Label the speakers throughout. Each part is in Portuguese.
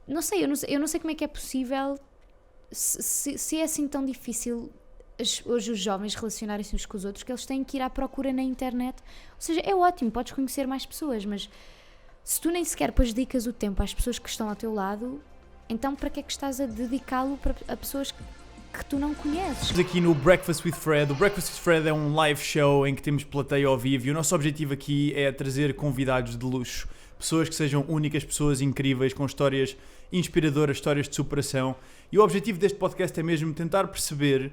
Speaker 1: não sei, eu não sei como é que é possível, se é assim tão difícil hoje os jovens relacionarem-se uns com os outros, que eles têm que ir à procura na internet. Ou seja, é ótimo, podes conhecer mais pessoas, mas se tu nem sequer depois dedicas o tempo às pessoas que estão ao teu lado, então para que é que estás a dedicá-lo a pessoas que tu não conheces?
Speaker 2: Estamos aqui no Breakfast with Fred. O Breakfast with Fred é um live show em que temos plateia ao vivo e o nosso objetivo aqui é trazer convidados de luxo. Pessoas que sejam únicas, pessoas incríveis, com histórias inspiradoras, histórias de superação. E o objetivo deste podcast é mesmo tentar perceber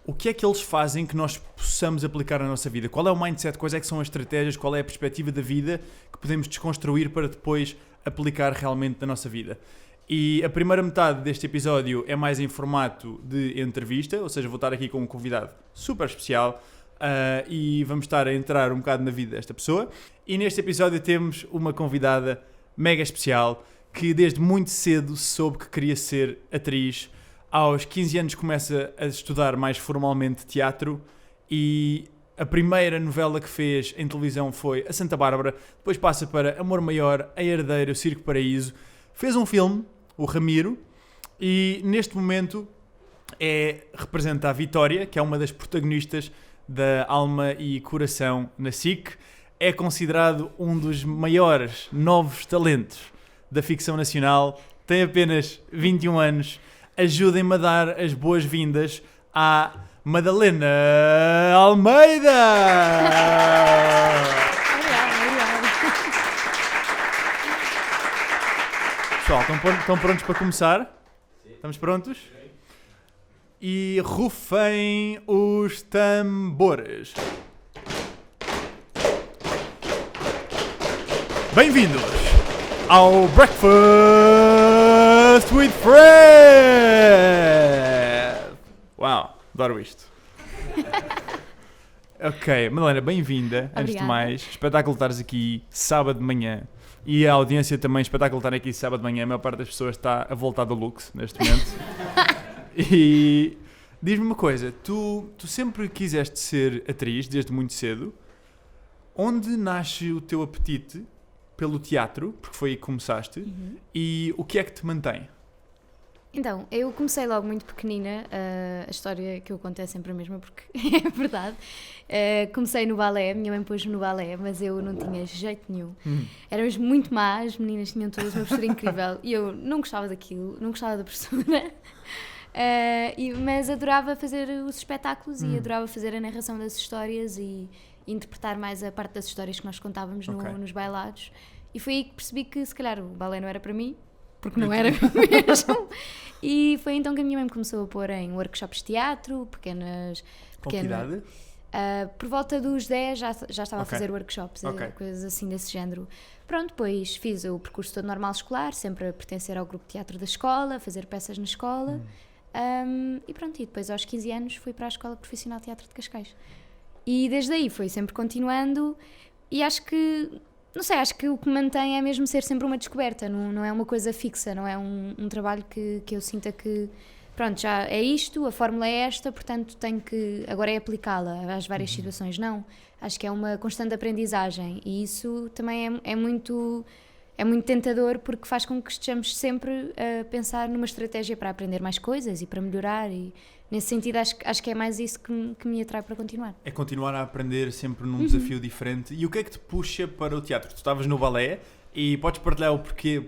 Speaker 2: o que é que eles fazem que nós possamos aplicar na nossa vida. Qual é o mindset, quais é que são as estratégias, qual é a perspectiva da vida que podemos desconstruir para depois aplicar realmente na nossa vida. E a primeira metade deste episódio é mais em formato de entrevista, ou seja, vou estar aqui com um convidado super especial e vamos estar a entrar um bocado na vida desta pessoa. E neste episódio temos uma convidada mega especial que desde muito cedo soube que queria ser atriz. Aos 15 anos começa a estudar mais formalmente teatro e a primeira novela que fez em televisão foi A Santa Bárbara, depois passa para Amor Maior, A Herdeira, Circo Paraíso. Fez um filme, O Ramiro, e neste momento representa a Vitória, que é uma das protagonistas da Alma e Coração na SIC. É considerado um dos maiores novos talentos da ficção nacional, tem apenas 21 anos. Ajudem-me a dar as boas-vindas à Madalena Almeida!
Speaker 1: Obrigada.
Speaker 2: Pessoal, estão prontos para começar? Sim. Estamos prontos? E rufem os tambores. Bem-vindos ao Breakfast with Fred! Uau, adoro isto. Ok, Madalena, bem-vinda. Antes de mais, espetáculo estares aqui sábado de manhã. E a audiência também, espetáculo estar aqui sábado de manhã. A maior parte das pessoas está a voltar do Lux neste momento. E diz-me uma coisa, tu sempre quiseste ser atriz desde muito cedo. Onde nasce o teu apetite pelo teatro, porque foi aí que começaste, e o que é que te mantém?
Speaker 1: Então, eu comecei logo muito pequenina, a história que eu conto é sempre a mesma, porque é verdade. Comecei no balé, minha mãe pôs-me no balé, mas eu não tinha jeito nenhum. Éramos muito más, as meninas tinham todas uma postura incrível, e eu não gostava daquilo, não gostava da postura, mas adorava fazer os espetáculos e adorava fazer a narração das histórias e interpretar mais a parte das histórias que nós contávamos nos bailados. E foi aí que percebi que se calhar o balé não era para mim, porque não era mesmo. E foi então que a minha mãe me começou a pôr em workshops de teatro, pequenas.
Speaker 2: Com que idade?
Speaker 1: Por volta dos 10 já estava a fazer workshops, coisas assim desse género. Pronto, depois fiz o percurso todo normal escolar, sempre a pertencer ao grupo de teatro da escola, fazer peças na escola. E pronto, e depois aos 15 anos fui para a Escola Profissional de Teatro de Cascais. E desde aí foi sempre continuando e acho que o que me mantém é mesmo ser sempre uma descoberta, não é uma coisa fixa, não é um trabalho que eu sinta que, pronto, já é isto, a fórmula é esta, portanto tenho que, agora é aplicá-la às várias situações, não. Acho que é uma constante aprendizagem e isso também é muito tentador porque faz com que estejamos sempre a pensar numa estratégia para aprender mais coisas e para melhorar e nesse sentido acho que é mais isso que me atrai para continuar.
Speaker 2: É continuar a aprender sempre num desafio diferente. E o que é que te puxa para o teatro? Tu estavas no balé e podes partilhar o porquê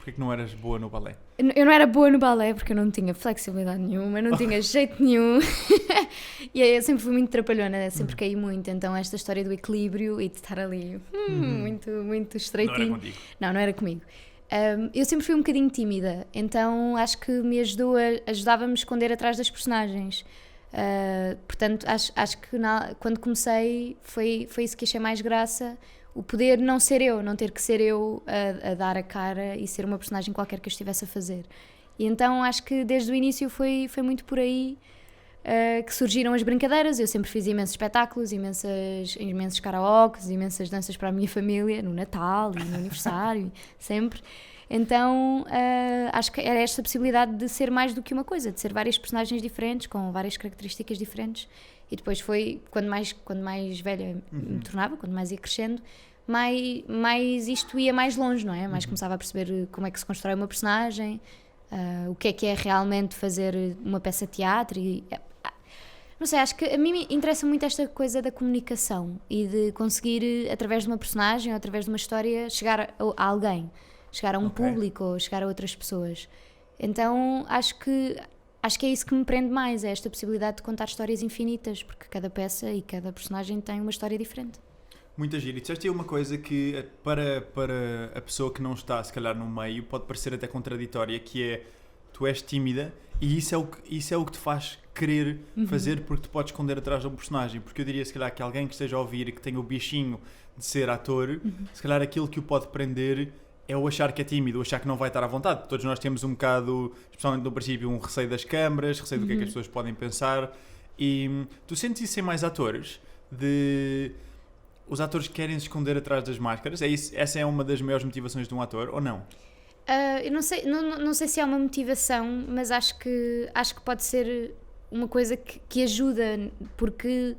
Speaker 2: que não eras boa no balé?
Speaker 1: Eu não era boa no balé porque eu não tinha flexibilidade nenhuma, não tinha jeito nenhum. E aí eu sempre fui muito trapalhona, sempre caí muito. Então esta história do equilíbrio e de estar ali muito, muito estreitinho.
Speaker 2: Não era contigo?
Speaker 1: Não era comigo. Eu sempre fui um bocadinho tímida, então acho que me ajudava-me a esconder atrás das personagens. Portanto, acho que quando comecei foi isso que achei mais graça, o poder não ser eu, não ter que ser eu a dar a cara e ser uma personagem qualquer que eu estivesse a fazer. E então acho que desde o início foi muito por aí que surgiram as brincadeiras. Eu sempre fiz imensos espetáculos, imensos karaokes, imensas danças para a minha família, no Natal e no aniversário, sempre. Então acho que era esta possibilidade de ser mais do que uma coisa, de ser várias personagens diferentes, com várias características diferentes. E depois foi, quando mais velha me tornava, quando mais ia crescendo, mais isto ia mais longe, não é? Mais começava a perceber como é que se constrói uma personagem, o que é realmente fazer uma peça de teatro e... Não sei, acho que a mim me interessa muito esta coisa da comunicação e de conseguir, através de uma personagem ou através de uma história, chegar a alguém, chegar a um público ou chegar a outras pessoas. Então acho que é isso que me prende mais, é esta possibilidade de contar histórias infinitas, porque cada peça e cada personagem tem uma história diferente.
Speaker 2: Muita gira. E disseste aí uma coisa que para a pessoa que não está, se calhar, no meio, pode parecer até contraditória, que é, tu és tímida e isso é o que te faz querer fazer, porque te podes esconder atrás de um personagem. Porque eu diria, se calhar, que alguém que esteja a ouvir e que tenha o bichinho de ser ator, se calhar aquilo que o pode prender é o achar que é tímido, o achar que não vai estar à vontade. Todos nós temos um bocado, especialmente no princípio, um receio das câmaras, receio do que é que as pessoas podem pensar. E tu sentes isso em mais atores? Os atores querem se esconder atrás das máscaras? Essa é uma das maiores motivações de um ator, ou não?
Speaker 1: Eu não sei se é uma motivação, mas acho que pode ser uma coisa que ajuda, porque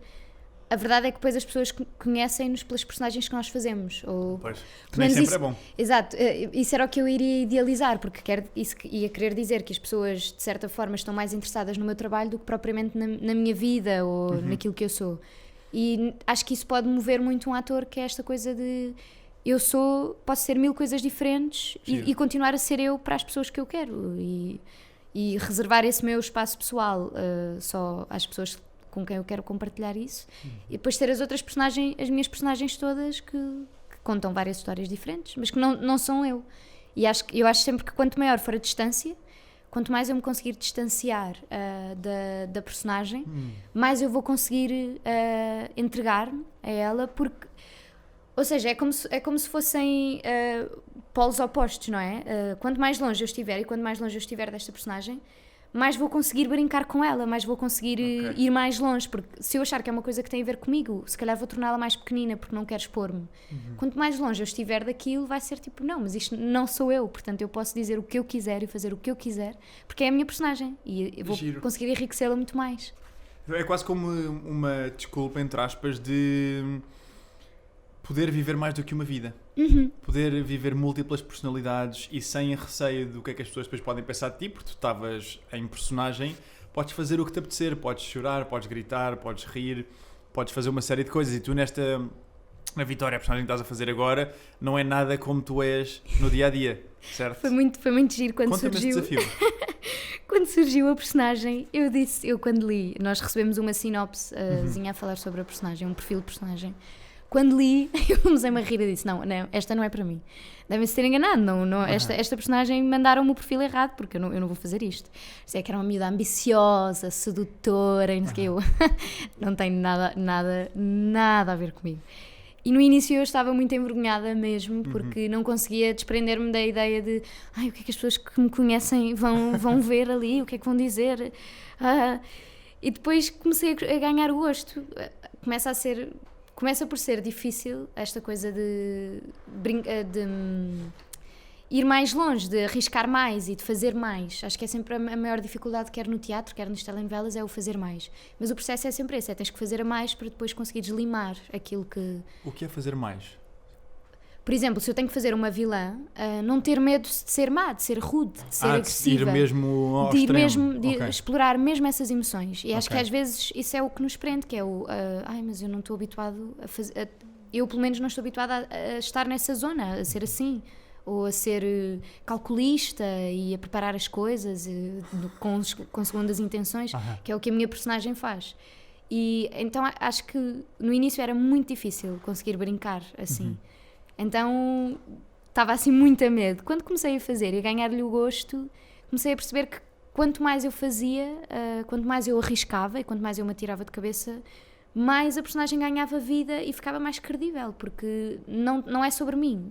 Speaker 1: a verdade é que depois as pessoas conhecem-nos pelas personagens que nós fazemos.
Speaker 2: Pois, que nem sempre é bom.
Speaker 1: Exato, isso era o que eu iria idealizar, porque isso ia querer dizer que as pessoas, de certa forma, estão mais interessadas no meu trabalho do que propriamente na minha vida ou naquilo que eu sou. E acho que isso pode mover muito um ator, que é esta coisa de posso ser 1000 coisas diferentes e continuar a ser eu para as pessoas que eu quero e reservar esse meu espaço pessoal só às pessoas com quem eu quero compartilhar isso e depois ter as minhas personagens todas que contam várias histórias diferentes, mas que não são eu. E eu acho sempre que quanto maior for a distância, quanto mais eu me conseguir distanciar da personagem, mais eu vou conseguir entregar-me a ela, porque, ou seja, é como se fossem polos opostos, não é? Quanto mais longe eu estiver e quanto mais longe eu estiver desta personagem, mais vou conseguir brincar com ela, mais vou conseguir ir mais longe, porque se eu achar que é uma coisa que tem a ver comigo, se calhar vou torná-la mais pequenina porque não quero expor-me. Quanto mais longe eu estiver daquilo, vai ser tipo, não, mas isto não sou eu, portanto eu posso dizer o que eu quiser e fazer o que eu quiser, porque é a minha personagem e eu vou conseguir enriquecê-la muito mais.
Speaker 2: É quase como uma desculpa, entre aspas, de poder viver mais do que uma vida. Poder viver múltiplas personalidades e sem receio do que é que as pessoas depois podem pensar de ti, porque tu estavas em personagem, podes fazer o que te apetecer, podes chorar, podes gritar, podes rir, podes fazer uma série de coisas. E tu na Vitória, a personagem que estás a fazer agora, não é nada como tu és no dia-a-dia, certo?
Speaker 1: Foi muito giro quando
Speaker 2: surgiu. Conta-me esse desafio.
Speaker 1: Quando surgiu a personagem, eu quando li, nós recebemos uma sinopsezinha a falar sobre a personagem, um perfil de personagem. Quando li, eu comecei-me a rir e disse, não, esta não é para mim. Devem-se ter enganado, esta personagem mandaram-me o perfil errado, porque eu não vou fazer isto. Sei que era uma miúda ambiciosa, sedutora, e não sei o que, eu não tenho nada a ver comigo. E no início eu estava muito envergonhada mesmo, porque não conseguia desprender-me da ideia de, o que é que as pessoas que me conhecem vão ver ali, o que é que vão dizer. E depois comecei a ganhar o gosto. Começa por ser difícil esta coisa de ir mais longe, de arriscar mais e de fazer mais. Acho que é sempre a maior dificuldade, quer no teatro, quer nas telenovelas, é o fazer mais. Mas o processo é sempre esse, tens que fazer a mais para depois conseguires limar aquilo que...
Speaker 2: O que é fazer mais?
Speaker 1: Por exemplo, se eu tenho que fazer uma vilã, não ter medo de ser má, de ser rude, de ser agressiva.
Speaker 2: De ir mesmo ao extremo.
Speaker 1: De explorar mesmo essas emoções. E acho que às vezes isso é o que nos prende, que é mas eu não estou habituado a fazer... Eu, pelo menos, não estou habituada a estar nessa zona, a ser assim. Ou a ser calculista e a preparar as coisas com segundas intenções, que é o que a minha personagem faz. E então acho que no início era muito difícil conseguir brincar assim. Então estava assim muito a medo. Quando comecei a fazer e a ganhar-lhe o gosto, comecei a perceber que quanto mais eu fazia, quanto mais eu arriscava e quanto mais eu me atirava de cabeça, mais a personagem ganhava vida e ficava mais credível, porque não é sobre mim.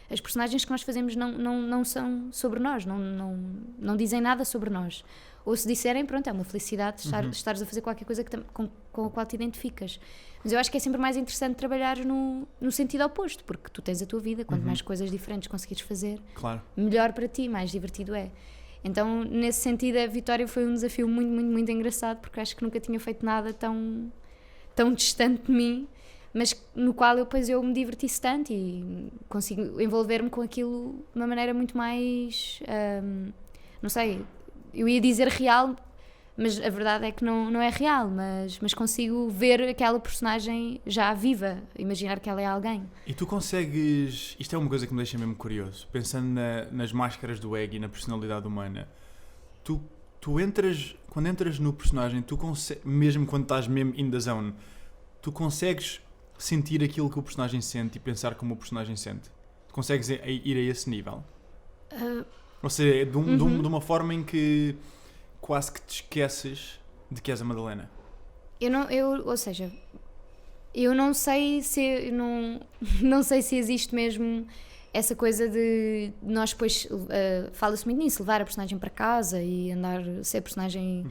Speaker 1: As personagens que nós fazemos não são sobre nós, não dizem nada sobre nós. Ou se disserem, pronto, é uma felicidade estares a fazer qualquer coisa com a qual te identificas. Mas eu acho que é sempre mais interessante trabalhar no sentido oposto, porque tu tens a tua vida, quanto mais coisas diferentes conseguires fazer, melhor para ti, mais divertido é. Então, nesse sentido, a Vitória foi um desafio muito, muito, muito engraçado, porque acho que nunca tinha feito nada tão distante de mim, mas no qual depois eu me diverti tanto e consigo envolver-me com aquilo de uma maneira muito mais, não sei, eu ia dizer real, mas a verdade é que não é real, mas consigo ver aquela personagem já viva, imaginar que ela é alguém.
Speaker 2: E tu consegues, isto é uma coisa que me deixa mesmo curioso, pensando nas máscaras do Egg e na personalidade humana, tu entras, quando entras no personagem, tu mesmo quando estás mesmo in the zone, tu consegues sentir aquilo que o personagem sente e pensar como o personagem sente? Tu consegues ir a esse nível? Ou seja, de uma forma em que quase que te esqueces de que és a Madalena.
Speaker 1: Ou seja, eu não sei se não sei se existe mesmo essa coisa de nós depois fala-se muito nisso, levar a personagem para casa e andar, ser personagem,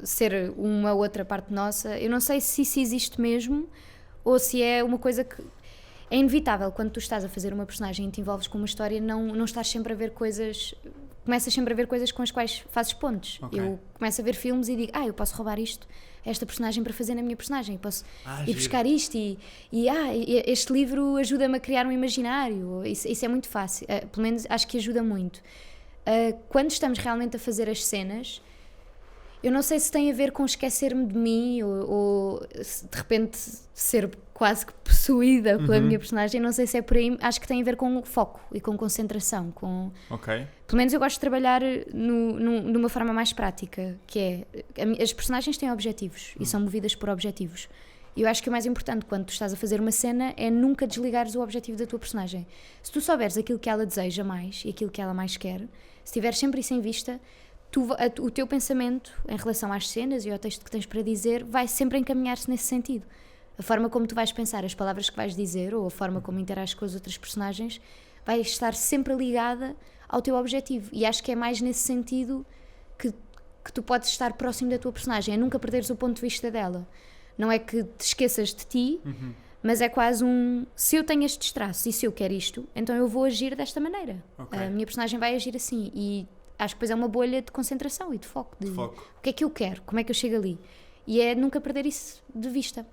Speaker 1: ser uma outra parte nossa. Eu não sei se isso existe mesmo ou se é uma coisa que é inevitável quando tu estás a fazer uma personagem e te envolves com uma história, não estás sempre a ver coisas, começas sempre a ver coisas com as quais fazes pontes. Okay. Eu começo a ver filmes e digo, eu posso roubar isto a esta personagem para fazer na minha personagem, posso ir buscar isto e este livro ajuda-me a criar um imaginário. Isso é muito fácil, pelo menos acho que ajuda muito. Quando estamos realmente a fazer as cenas, eu não sei se tem a ver com esquecer-me de mim ou de repente ser quase que possuída pela minha personagem, não sei se é por aí, acho que tem a ver com foco e com concentração. Pelo menos eu gosto de trabalhar de uma forma mais prática, que é, as personagens têm objetivos e são movidas por objetivos. E eu acho que o mais importante quando tu estás a fazer uma cena é nunca desligares o objetivo da tua personagem. Se tu souberes aquilo que ela deseja mais e aquilo que ela mais quer, se tiveres sempre isso em vista, o teu pensamento em relação às cenas e ao texto que tens para dizer vai sempre encaminhar-se nesse sentido. A forma como tu vais pensar, as palavras que vais dizer ou a forma como interages com as outras personagens vai estar sempre ligada ao teu objetivo. E acho que é mais nesse sentido que tu podes estar próximo da tua personagem, é nunca perderes o ponto de vista dela. Não é que te esqueças de ti, mas é quase se eu tenho estes traços e se eu quero isto, então eu vou agir desta maneira. A minha personagem vai agir assim e acho que depois é uma bolha de concentração e de foco. O que é que eu quero? Como é que eu chego ali? E é nunca perder isso de vista.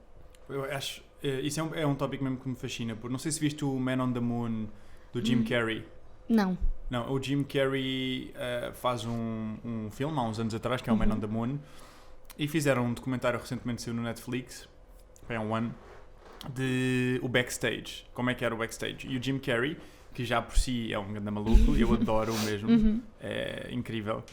Speaker 2: Eu acho, isso é um tópico mesmo que me fascina, porque não sei se viste o Man on the Moon do Jim Carrey.
Speaker 1: Não,
Speaker 2: o Jim Carrey faz um filme há uns anos atrás, que é o Man on the Moon, e fizeram um documentário recentemente saiu no Netflix, é um ano, de o backstage, como é que era o backstage. E o Jim Carrey, que já por si é um grande maluco, eu adoro o mesmo, é incrível,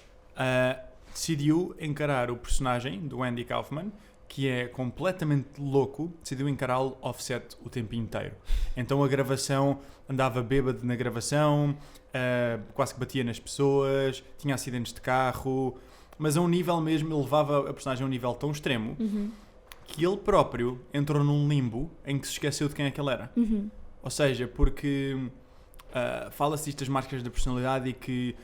Speaker 2: decidiu encarar o personagem do Andy Kaufman, que é completamente louco, decidiu encará-lo offset o tempo inteiro. Então a gravação, andava bêbado na gravação, quase que batia nas pessoas, tinha acidentes de carro, mas a um nível mesmo, ele levava a personagem a um nível tão extremo que ele próprio entrou num limbo em que se esqueceu de quem é que ele era. Ou seja, porque fala-se disto das máscaras da personalidade e que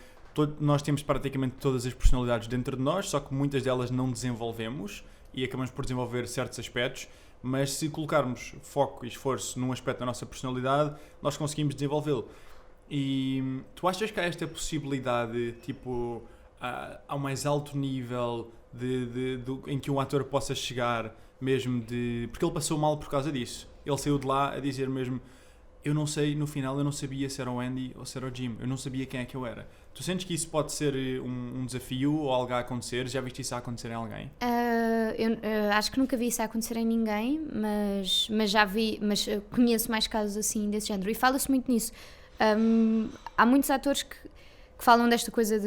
Speaker 2: nós temos praticamente todas as personalidades dentro de nós, só que muitas delas não desenvolvemos e acabamos por desenvolver certos aspectos, mas se colocarmos foco e esforço num aspecto da nossa personalidade, nós conseguimos desenvolvê-lo. E tu achas que há esta possibilidade, tipo, ao mais alto nível em que um ator possa chegar mesmo porque ele passou mal por causa disso. Ele saiu de lá a dizer mesmo, eu não sei, no final eu não sabia se era o Andy ou se era o Jim, eu não sabia quem é que eu era. Tu sentes que isso pode ser um desafio ou algo a acontecer? Já viste isso a acontecer em alguém?
Speaker 1: Eu acho que nunca vi isso a acontecer em ninguém, mas já vi, mas conheço mais casos assim desse género e fala-se muito nisso. Há muitos atores que falam desta coisa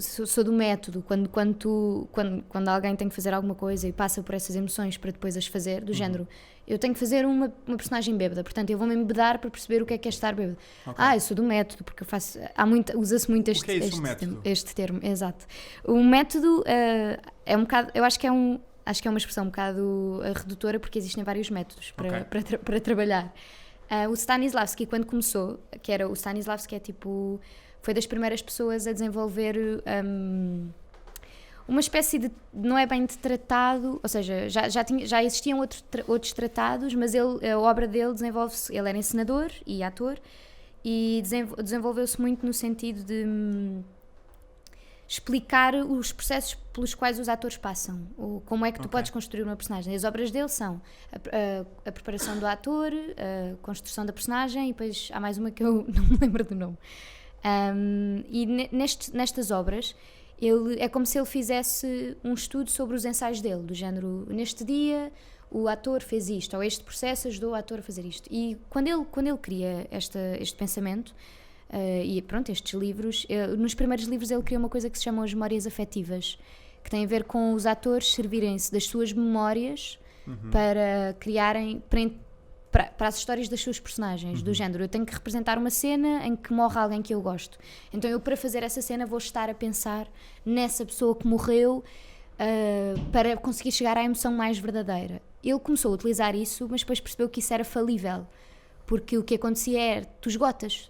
Speaker 1: sou do método, quando alguém tem que fazer alguma coisa e passa por essas emoções para depois as fazer, do género, eu tenho que fazer uma personagem bêbada, portanto eu vou-me embedar para perceber o que é estar bêbado. Eu sou do método, porque eu faço, usa-se muito este termo, exato. O método é um bocado, eu acho que é uma expressão um bocado redutora, porque existem vários métodos para trabalhar. O Stanislavski, quando começou, que era o Stanislavski é tipo, foi das primeiras pessoas a desenvolver uma espécie de, não é bem de tratado, ou seja, já existiam outros tratados, mas a obra dele desenvolve-se, ele era encenador e ator, e desenvolveu-se muito no sentido de explicar os processos pelos quais os atores passam, ou como é que tu podes construir uma personagem. As obras dele são a preparação do ator, a construção da personagem, e depois há mais uma que eu não me lembro do nome. E nestas obras, é como se ele fizesse um estudo sobre os ensaios dele, do género, neste dia o ator fez isto, ou este processo ajudou o ator a fazer isto. E quando ele cria este pensamento, e pronto, estes livros, nos primeiros livros ele cria uma coisa que se chama as memórias afetivas, que tem a ver com os atores servirem-se das suas memórias para criarem, para as histórias das suas personagens, do género, eu tenho que representar uma cena em que morre alguém que eu gosto, então eu, para fazer essa cena, vou estar a pensar nessa pessoa que morreu, para conseguir chegar à emoção mais verdadeira. Ele começou a utilizar isso, mas depois percebeu que isso era falível, porque o que acontecia é, tu esgotas,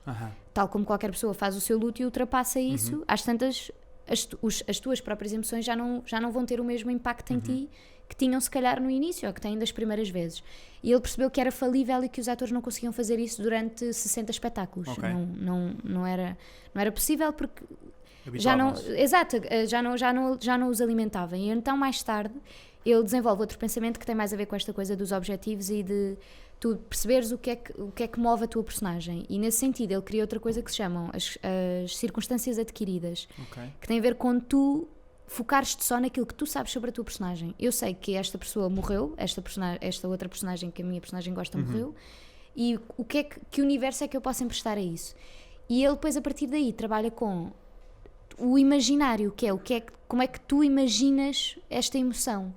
Speaker 1: tal como qualquer pessoa faz o seu luto e ultrapassa isso, às tantas as tuas próprias emoções já não vão ter o mesmo impacto em ti que tinham se calhar no início, ou que têm das primeiras vezes. E ele percebeu que era falível e que os atores não conseguiam fazer isso durante 60 espetáculos. Não era possível, porque já não os alimentavam. E então, mais tarde, ele desenvolve outro pensamento que tem mais a ver com esta coisa dos objetivos e de tu perceberes o que é que move a tua personagem. E nesse sentido ele cria outra coisa que se chamam as circunstâncias adquiridas, que tem a ver com tu focares-te só naquilo que tu sabes sobre a tua personagem. Eu sei que esta pessoa morreu, esta outra personagem que a minha personagem gosta morreu, e que universo é que eu posso emprestar a isso? E ele depois, a partir daí, trabalha com o imaginário, como é que tu imaginas esta emoção.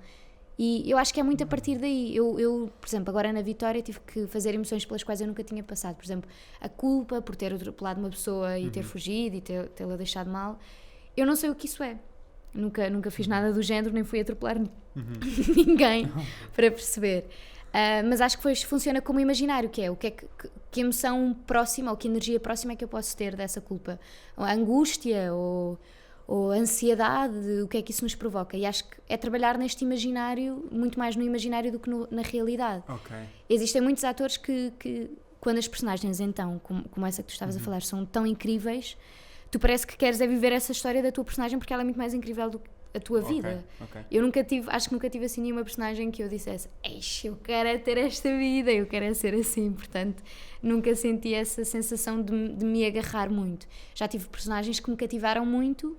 Speaker 1: E eu acho que é muito a partir daí. Eu, por exemplo, agora na Vitória tive que fazer emoções pelas quais eu nunca tinha passado. Por exemplo, a culpa por ter atropelado uma pessoa e ter fugido e tê-la deixado mal. Eu não sei o que isso é. Nunca fiz nada do género, nem fui atropelar ninguém para perceber. Mas acho que funciona como imaginário, que emoção próxima ou que energia próxima é que eu posso ter dessa culpa. A angústia ou a ansiedade, o que é que isso nos provoca. E acho que é trabalhar neste imaginário, muito mais no imaginário do que na realidade. Existem muitos atores que quando as personagens, então, como essa que tu estavas a falar, são tão incríveis, tu parece que queres viver essa história da tua personagem porque ela é muito mais incrível do que a tua vida. Eu acho que nunca tive assim nenhuma personagem que eu dissesse, eu quero ter esta vida, eu quero ser assim. Portanto, nunca senti essa sensação de me agarrar muito. Já tive personagens que me cativaram muito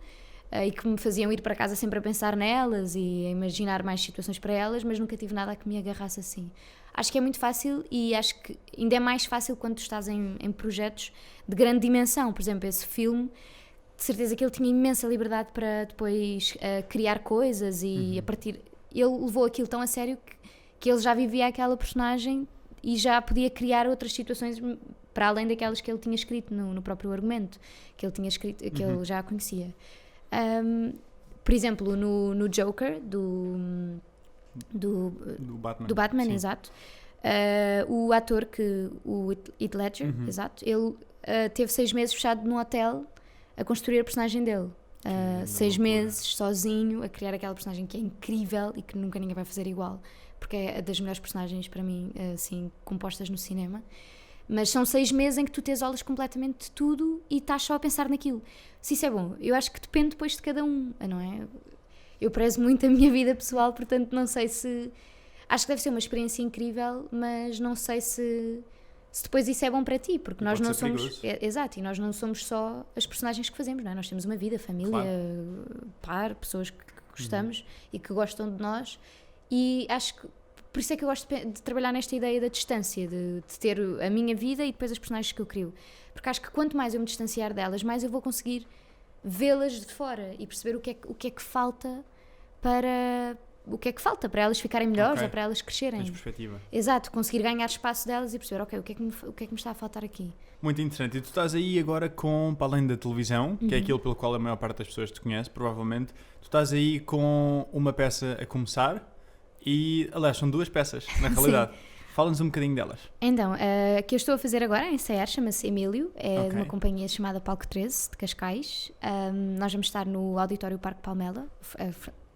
Speaker 1: e que me faziam ir para casa sempre a pensar nelas e a imaginar mais situações para elas, mas nunca tive nada que me agarrasse assim. Acho que é muito fácil, e acho que ainda é mais fácil quando tu estás em projetos de grande dimensão. Por exemplo, esse filme, de certeza que ele tinha imensa liberdade para depois criar coisas e ele levou aquilo tão a sério que ele já vivia aquela personagem e já podia criar outras situações para além daquelas que ele tinha escrito no próprio argumento que ele tinha escrito, que ele já conhecia. Por exemplo, no Joker do Batman, exato. O ator o Heath Ledger, exato, ele teve 6 meses fechado num hotel a construir a personagem dele. 6 meses sozinho a criar aquela personagem que é incrível e que nunca ninguém vai fazer igual, porque é das melhores personagens para mim, assim, compostas no cinema. Mas são 6 meses em que tu te isolas completamente de tudo e estás só a pensar naquilo. Se isso é bom, eu acho que depende depois de cada um, não é? Eu prezo muito a minha vida pessoal, portanto não sei se... Acho que deve ser uma experiência incrível, mas não sei se depois isso é bom para ti, porque nós não somos... Exato, e nós não somos só as personagens que fazemos, não é? Nós temos uma vida, família, par, pessoas que gostamos e que gostam de nós, e acho que por isso é que eu gosto de trabalhar nesta ideia da distância, de ter a minha vida e depois as personagens que eu crio, porque acho que quanto mais eu me distanciar delas, mais eu vou conseguir vê-las de fora e perceber o que é que falta para elas ficarem melhores ou para elas crescerem.
Speaker 2: Tens perspectiva.
Speaker 1: Exato, conseguir ganhar espaço delas e perceber, o que é que me está a faltar aqui.
Speaker 2: Muito interessante. E tu estás aí agora para além da televisão, que é aquilo pelo qual a maior parte das pessoas te conhece, provavelmente, tu estás aí com uma peça a começar e, aliás, são 2 peças, na realidade. Fala-nos um bocadinho delas. Então,
Speaker 1: a que eu estou a fazer agora, a ensaiar, chama-se Emílio, de uma companhia chamada Palco 13, de Cascais. Nós vamos estar no Auditório Parque Palmela,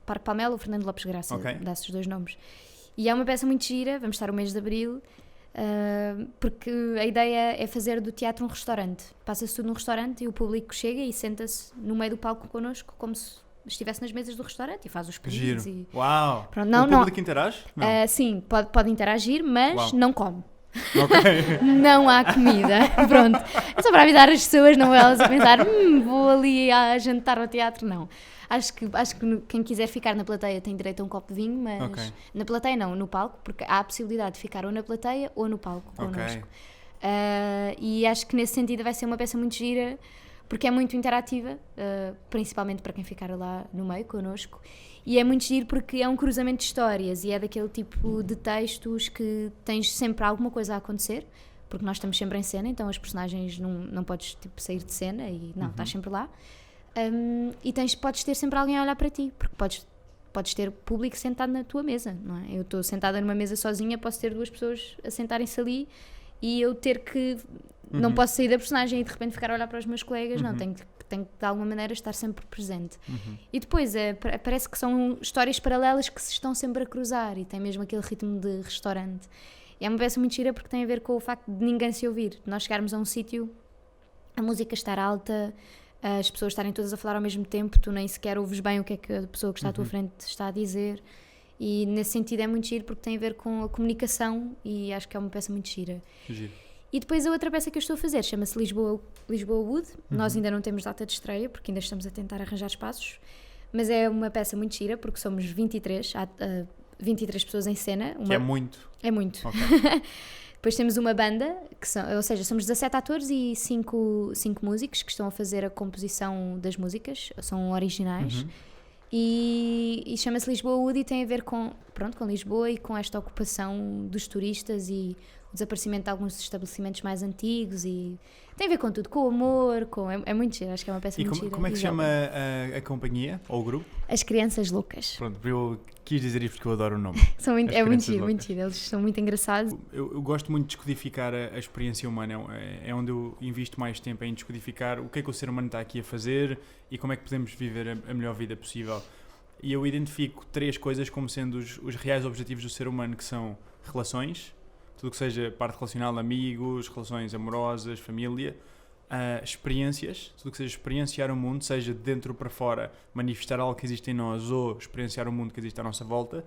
Speaker 1: Parque Palmela ou Fernando Lopes Graça, dá esses 2 nomes. E é uma peça muito gira, vamos estar o mês de Abril, Porque a ideia é fazer do teatro um restaurante. Passa-se tudo num restaurante e o público chega e senta-se no meio do palco connosco como se estivesse nas mesas do restaurante e faz os pedidos.
Speaker 2: Giro. Uau!
Speaker 1: Pronto,
Speaker 2: o público interage?
Speaker 1: Sim, pode interagir, mas não come.
Speaker 2: Okay.
Speaker 1: Não há comida. Pronto. É só para avisar as pessoas, não elas a pensar, vou ali a jantar ao teatro, não. Acho que quem quiser ficar na plateia tem direito a um copo de vinho, mas na plateia não, no palco, porque há a possibilidade de ficar ou na plateia ou no palco connosco. E acho que nesse sentido vai ser uma peça muito gira, porque é muito interativa, principalmente para quem ficar lá no meio connosco. E é muito giro porque é um cruzamento de histórias e é daquele tipo de textos que tens sempre alguma coisa a acontecer, porque nós estamos sempre em cena, então as personagens não podes tipo, sair de cena e não, estás sempre lá. E podes ter sempre alguém a olhar para ti, porque podes ter público sentado na tua mesa, não é? Eu estou sentada numa mesa sozinha, posso ter 2 pessoas a sentarem-se ali e eu ter que... Não posso sair da personagem e de repente ficar a olhar para os meus colegas, não, tenho que de alguma maneira estar sempre presente. E depois parece que são histórias paralelas que se estão sempre a cruzar e tem mesmo aquele ritmo de restaurante. E é uma peça muito gira porque tem a ver com o facto de ninguém se ouvir, de nós chegarmos a um sítio, a música estar alta, as pessoas estarem todas a falar ao mesmo tempo, tu nem sequer ouves bem o que é que a pessoa que está à tua frente está a dizer, e nesse sentido é muito giro porque tem a ver com a comunicação e acho que é uma peça muito gira.
Speaker 2: Giro.
Speaker 1: E depois a outra peça que eu estou a fazer chama-se Lisboa Wood. Nós ainda não temos data de estreia porque ainda estamos a tentar arranjar espaços, mas é uma peça muito gira porque somos 23, há 23 pessoas em cena.
Speaker 2: Que é muito.
Speaker 1: É muito. Okay. Depois temos uma banda, ou seja, somos 17 atores e 5 músicos que estão a fazer a composição das músicas, são originais. E chama-se Lisboa Wood e tem a ver com Lisboa e com esta ocupação dos turistas e o desaparecimento de alguns estabelecimentos mais antigos e tem a ver com tudo, com o amor, é muito giro, acho que é uma peça muito gira.
Speaker 2: E como é que se chama a companhia ou o grupo?
Speaker 1: As Crianças Loucas.
Speaker 2: Pronto, eu quis dizer isto porque eu adoro o nome.
Speaker 1: É muito giro, eles são muito engraçados.
Speaker 2: Eu gosto muito de descodificar a experiência humana, é onde eu invisto mais tempo em descodificar o que é que o ser humano está aqui a fazer e como é que podemos viver a melhor vida possível. E eu identifico 3 coisas como sendo os reais objetivos do ser humano, que são relações, tudo que seja parte relacional, amigos, relações amorosas, família, experiências, tudo que seja experienciar o mundo, seja de dentro para fora, manifestar algo que existe em nós ou experienciar o mundo que existe à nossa volta,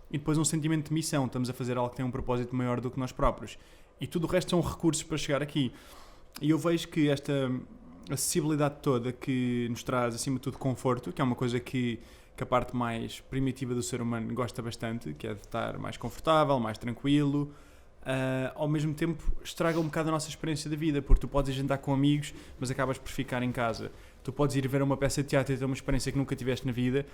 Speaker 2: e depois um sentimento de missão, estamos a fazer algo que tem um propósito maior do que nós próprios. E tudo o resto são recursos para chegar aqui. E eu vejo que esta acessibilidade toda que nos traz, acima de tudo, conforto, que é uma coisa que a parte mais primitiva do ser humano gosta bastante, que é de estar mais confortável, mais tranquilo, ao mesmo tempo estraga um bocado a nossa experiência da vida, porque tu podes ir jantar com amigos, mas acabas por ficar em casa. Tu podes ir ver uma peça de teatro e ter uma experiência que nunca tiveste na vida.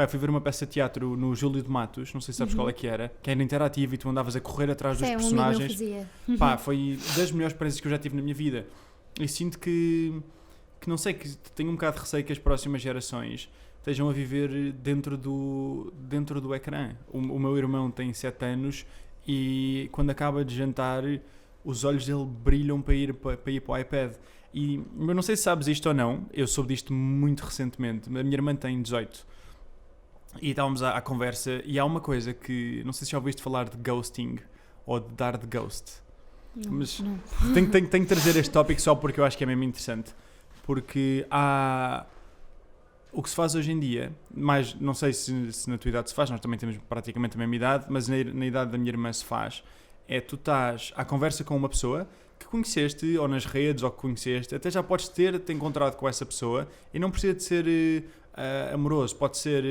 Speaker 2: Fui ver uma peça de teatro no Júlio de Matos, não sei se sabes qual é que era interativa e tu andavas a correr atrás dos personagens. Foi das melhores experiências que eu já tive na minha vida. E sinto que não sei, que tenho um bocado de receio que as próximas gerações estejam a viver dentro do ecrã. O meu irmão tem 7 anos e quando acaba de jantar os olhos dele brilham para ir para o iPad. E eu não sei se sabes isto ou não, eu soube disto muito recentemente. A minha irmã tem 18 e estávamos à conversa e há uma coisa que, não sei se já ouviste falar de ghosting ou de dar de ghost. Mas tenho que trazer este tópico só porque eu acho que é mesmo interessante. Porque há... O que se faz hoje em dia, mas não sei se na tua idade se faz, nós também temos praticamente a mesma idade, mas na idade da minha irmã se faz, é tu estás à conversa com uma pessoa que conheceste, ou nas redes, ou que conheceste, até já podes ter encontrado com essa pessoa, e não precisa de ser amoroso, pode ser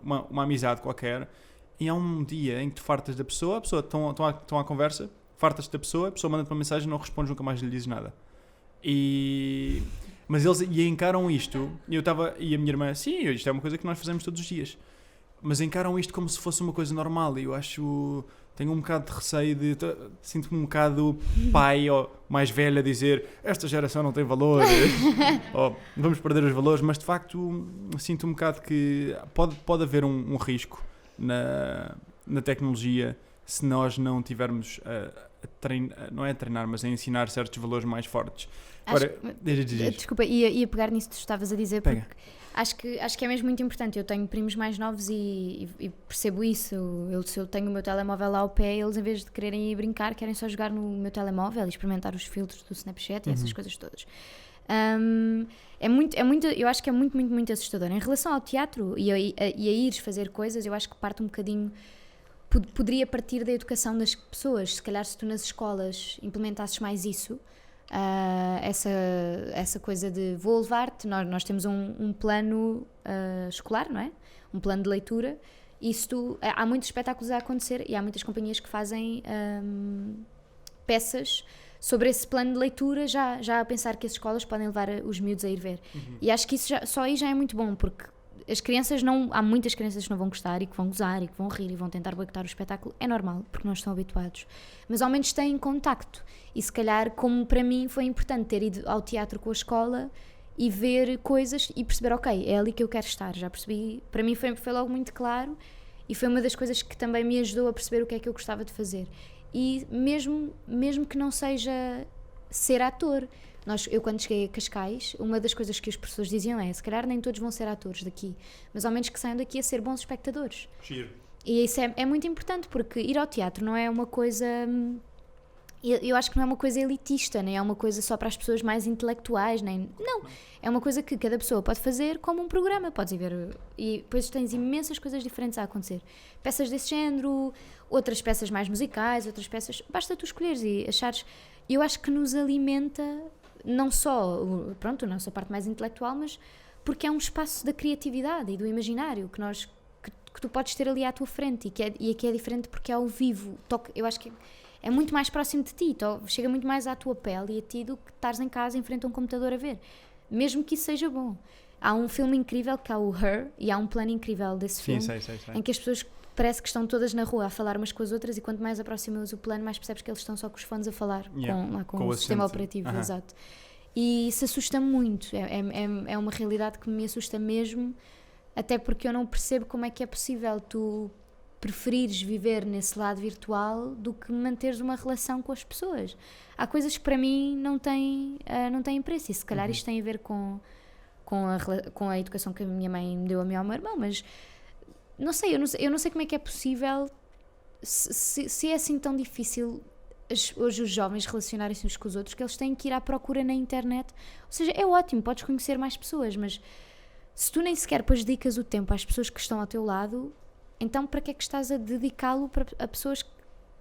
Speaker 2: uma amizade qualquer, e há um dia em que tu fartas da pessoa, a pessoa estão à conversa, fartas da pessoa, a pessoa manda-te uma mensagem, não respondes, nunca mais lhe dizes nada. Mas eles encaram isto, e a minha irmã, sim, isto é uma coisa que nós fazemos todos os dias, mas encaram isto como se fosse uma coisa normal, e eu tenho um bocado de receio, sinto-me um bocado pai ou mais velho a dizer, esta geração não tem valores, ou vamos perder os valores, mas de facto sinto um bocado que pode haver um risco na tecnologia se nós não tivermos não é a treinar, mas a ensinar certos valores mais fortes.
Speaker 1: Desculpa, ia pegar nisso que tu estavas a dizer, porque acho que é mesmo muito importante. Eu tenho primos mais novos e percebo isso. Se eu tenho o meu telemóvel lá ao pé, eles, em vez de quererem ir brincar, querem só jogar no meu telemóvel e experimentar os filtros do Snapchat e essas coisas todas. Eu acho que é muito, muito, muito assustador. Em relação ao teatro e a ires fazer coisas, eu acho que parte um bocadinho... Poderia partir da educação das pessoas. Se calhar, se tu nas escolas implementasses mais isso, essa coisa de vou levar-te, nós temos um plano escolar, não é? Um plano de leitura, e há muitos espetáculos a acontecer e há muitas companhias que fazem peças sobre esse plano de leitura, já a pensar que as escolas podem levar os miúdos a ir ver. E acho que isso só aí já é muito bom, porque as crianças há muitas crianças que não vão gostar e que vão gozar e que vão rir e vão tentar boicotar o espetáculo, é normal, porque não estão habituados, mas ao menos têm contacto. E se calhar, como para mim foi importante ter ido ao teatro com a escola e ver coisas e perceber, ok, é ali que eu quero estar, já percebi, para mim foi logo muito claro, e foi uma das coisas que também me ajudou a perceber o que é que eu gostava de fazer. E mesmo que não seja ser ator, eu quando cheguei a Cascais, uma das coisas que os professores diziam é, se calhar nem todos vão ser atores daqui, mas ao menos que saiam daqui a ser bons espectadores.
Speaker 2: Giro.
Speaker 1: E isso é muito importante, porque ir ao teatro não é uma coisa... Eu acho que não é uma coisa elitista, nem é uma coisa só para as pessoas mais intelectuais, não, é uma coisa que cada pessoa pode fazer como um programa, podes ir ver, e depois tens imensas coisas diferentes a acontecer, peças desse género, outras peças mais musicais, outras peças, basta tu escolheres e achares. Eu acho que nos alimenta não só, pronto, a nossa parte mais intelectual, mas porque é um espaço da criatividade e do imaginário que tu podes ter ali à tua frente e que é diferente porque é ao vivo. Eu acho que é muito mais próximo de ti, chega muito mais à tua pele e a ti do que estares em casa em frente a um computador a ver, mesmo que isso seja bom. Há um filme incrível que é o Her, e há um plano incrível desse filme,
Speaker 2: sei.
Speaker 1: em que as pessoas parece que estão todas na rua a falar umas com as outras, e quanto mais aproximas o plano, mais percebes que eles estão só com os fones a falar com o sistema operativo. Exato. E isso assusta muito, é uma realidade que me assusta mesmo, até porque eu não percebo como é que é possível tu preferires viver nesse lado virtual do que manteres uma relação com as pessoas. Há coisas que para mim não têm preço, e se calhar isto tem a ver com a educação que a minha mãe me deu a mim e ao meu irmão, mas não sei, eu não sei como é que é possível, se é assim tão difícil hoje os jovens relacionarem-se uns com os outros, que eles têm que ir à procura na internet. Ou seja, é ótimo, podes conhecer mais pessoas, mas se tu nem sequer depois dedicas o tempo às pessoas que estão ao teu lado, então para que é que estás a dedicá-lo a pessoas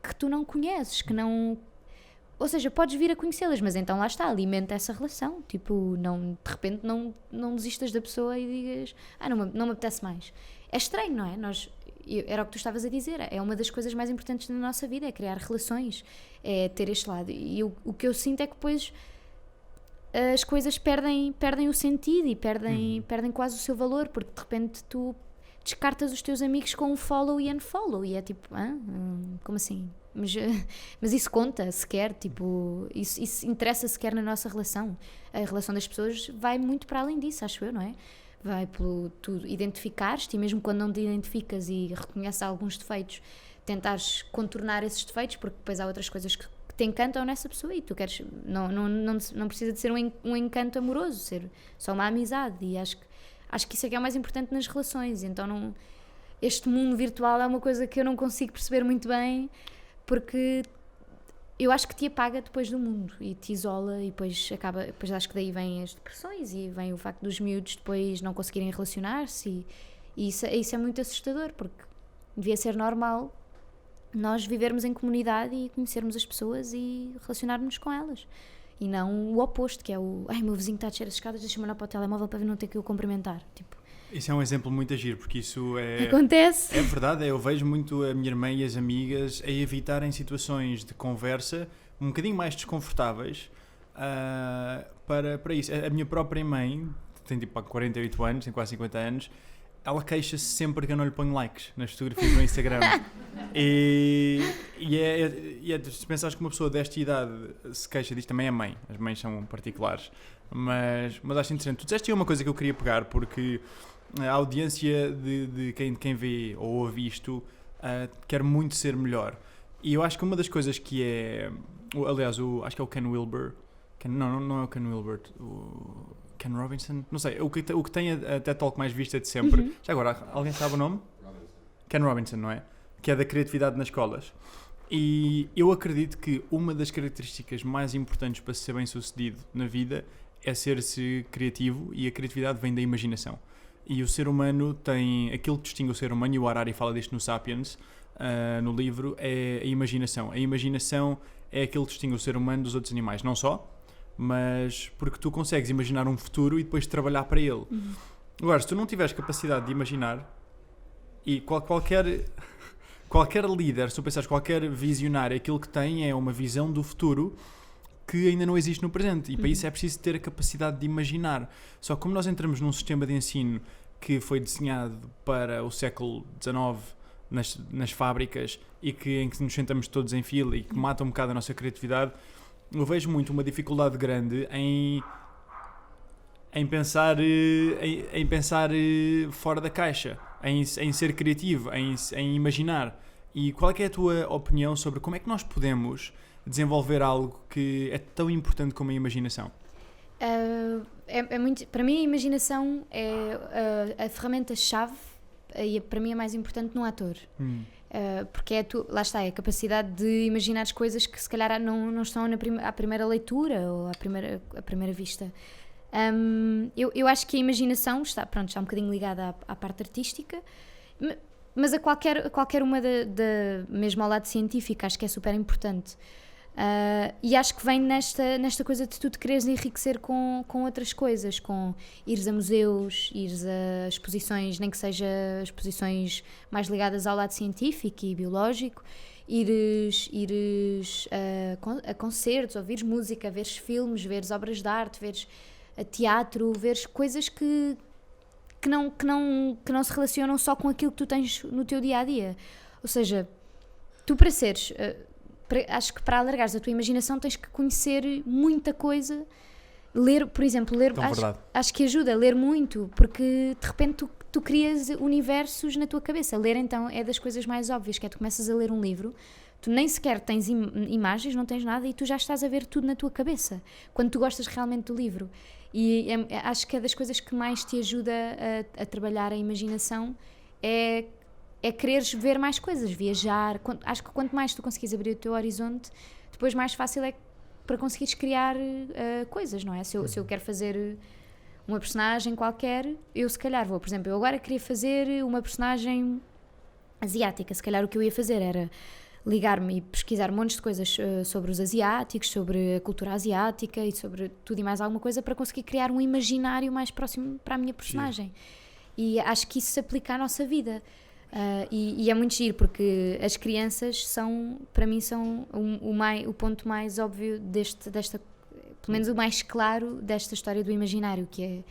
Speaker 1: que tu não conheces, que não... Ou seja, podes vir a conhecê-las, mas então lá está, alimenta essa relação. Tipo, de repente não desistas da pessoa e digas, não me apetece mais. É estranho, não é? Era o que tu estavas a dizer, é uma das coisas mais importantes na nossa vida, é criar relações, é ter este lado. E o que eu sinto é que depois as coisas perdem o sentido e perdem quase o seu valor, porque de repente tu descartas os teus amigos com um follow e unfollow, e é tipo, como assim? Mas isso conta sequer, tipo, isso interessa sequer na nossa relação. A relação das pessoas vai muito para além disso, acho eu, não é? Vai pelo tu identificares-te, e mesmo quando não te identificas e reconheces alguns defeitos, tentares contornar esses defeitos, porque depois há outras coisas que te encantam nessa pessoa e tu queres, não precisa de ser um encanto amoroso, ser só uma amizade, e acho que isso é que é o mais importante nas relações. Então este mundo virtual é uma coisa que eu não consigo perceber muito bem, porque eu acho que te apaga depois do mundo e te isola, e depois acho que daí vêm as depressões e vem o facto dos miúdos depois não conseguirem relacionar-se, e isso é muito assustador, porque devia ser normal nós vivermos em comunidade e conhecermos as pessoas e relacionarmos com elas, e não o oposto, que é meu vizinho está a descer as escadas, deixa-me olhar para o telemóvel para não ter que o cumprimentar, tipo.
Speaker 2: Isso é um exemplo muito agir, porque isso
Speaker 1: acontece.
Speaker 2: É verdade, eu vejo muito a minha irmã e as amigas a evitarem situações de conversa um bocadinho mais desconfortáveis para isso. A minha própria mãe tem tipo 48 anos, tem quase 50 anos, ela queixa-se sempre que eu não lhe ponho likes nas fotografias do Instagram. e se pensares que uma pessoa desta idade se queixa disto, também é mãe, as mães são particulares, mas acho interessante. Tu disseste uma coisa que eu queria pegar, porque a audiência de quem vê ou ouve isto quer muito ser melhor. E eu acho que uma das coisas que é... Aliás, acho que é o Ken Wilber. Não é o Ken Wilber. O Ken Robinson? Não sei. O que tem a TED Talk mais vista de sempre. Já agora, alguém sabe o nome? Ken Robinson, não é? Que é da criatividade nas escolas. E eu acredito que uma das características mais importantes para ser bem sucedido na vida é ser-se criativo, e a criatividade vem da imaginação. E o ser humano tem... Aquilo que distingue o ser humano, e o Harari fala disto no Sapiens, no livro, é a imaginação. A imaginação é aquilo que distingue o ser humano dos outros animais. Não só, mas porque tu consegues imaginar um futuro e depois trabalhar para ele. Agora, se tu não tiveres capacidade de imaginar, e qualquer líder, se tu pensares, qualquer visionário, aquilo que tem é uma visão do futuro que ainda não existe no presente, e para isso é preciso ter a capacidade de imaginar. Só que como nós entramos num sistema de ensino que foi desenhado para o século XIX, nas fábricas, e em que nos sentamos todos em fila e que mata um bocado a nossa criatividade, eu vejo muito uma dificuldade grande em pensar fora da caixa, em ser criativo, em imaginar. E qual é que é a tua opinião sobre como é que nós podemos desenvolver algo que é tão importante como a imaginação?
Speaker 1: Para mim a imaginação é a ferramenta-chave, e para mim é mais importante num ator. Porque lá está, é a capacidade de imaginar as coisas que se calhar não estão à primeira leitura ou à primeira vista. Eu acho que a imaginação está um bocadinho ligada à parte artística, mas a qualquer uma mesmo ao lado científico, acho que é super importante. E acho que vem nesta coisa de tu te quereres enriquecer com outras coisas, com ires a museus, ires a exposições, nem que seja exposições mais ligadas ao lado científico e biológico, ires a concertos, ouvires música, veres filmes, veres obras de arte, veres teatro, veres coisas que não se relacionam só com aquilo que tu tens no teu dia-a-dia. Ou seja, tu para seres... acho que para alargares a tua imaginação tens que conhecer muita coisa. Ler, por exemplo, acho que ajuda a ler muito, porque de repente tu crias universos na tua cabeça. Ler então é das coisas mais óbvias, que é tu começas a ler um livro, tu nem sequer tens imagens, não tens nada, e tu já estás a ver tudo na tua cabeça, quando tu gostas realmente do livro. E acho que é das coisas que mais te ajuda a trabalhar a imaginação, é quereres ver mais coisas, viajar. Acho que quanto mais tu conseguires abrir o teu horizonte, depois mais fácil é para conseguires criar coisas, não é? Se eu quero fazer uma personagem qualquer, eu se calhar vou, por exemplo, eu agora queria fazer uma personagem asiática, se calhar o que eu ia fazer era ligar-me e pesquisar montes de coisas sobre os asiáticos, sobre a cultura asiática e sobre tudo e mais alguma coisa, para conseguir criar um imaginário mais próximo para a minha personagem. E acho que isso se aplica à nossa vida. E é muito giro, porque as crianças para mim são o ponto mais óbvio desta, pelo menos o mais claro desta história do imaginário, que é,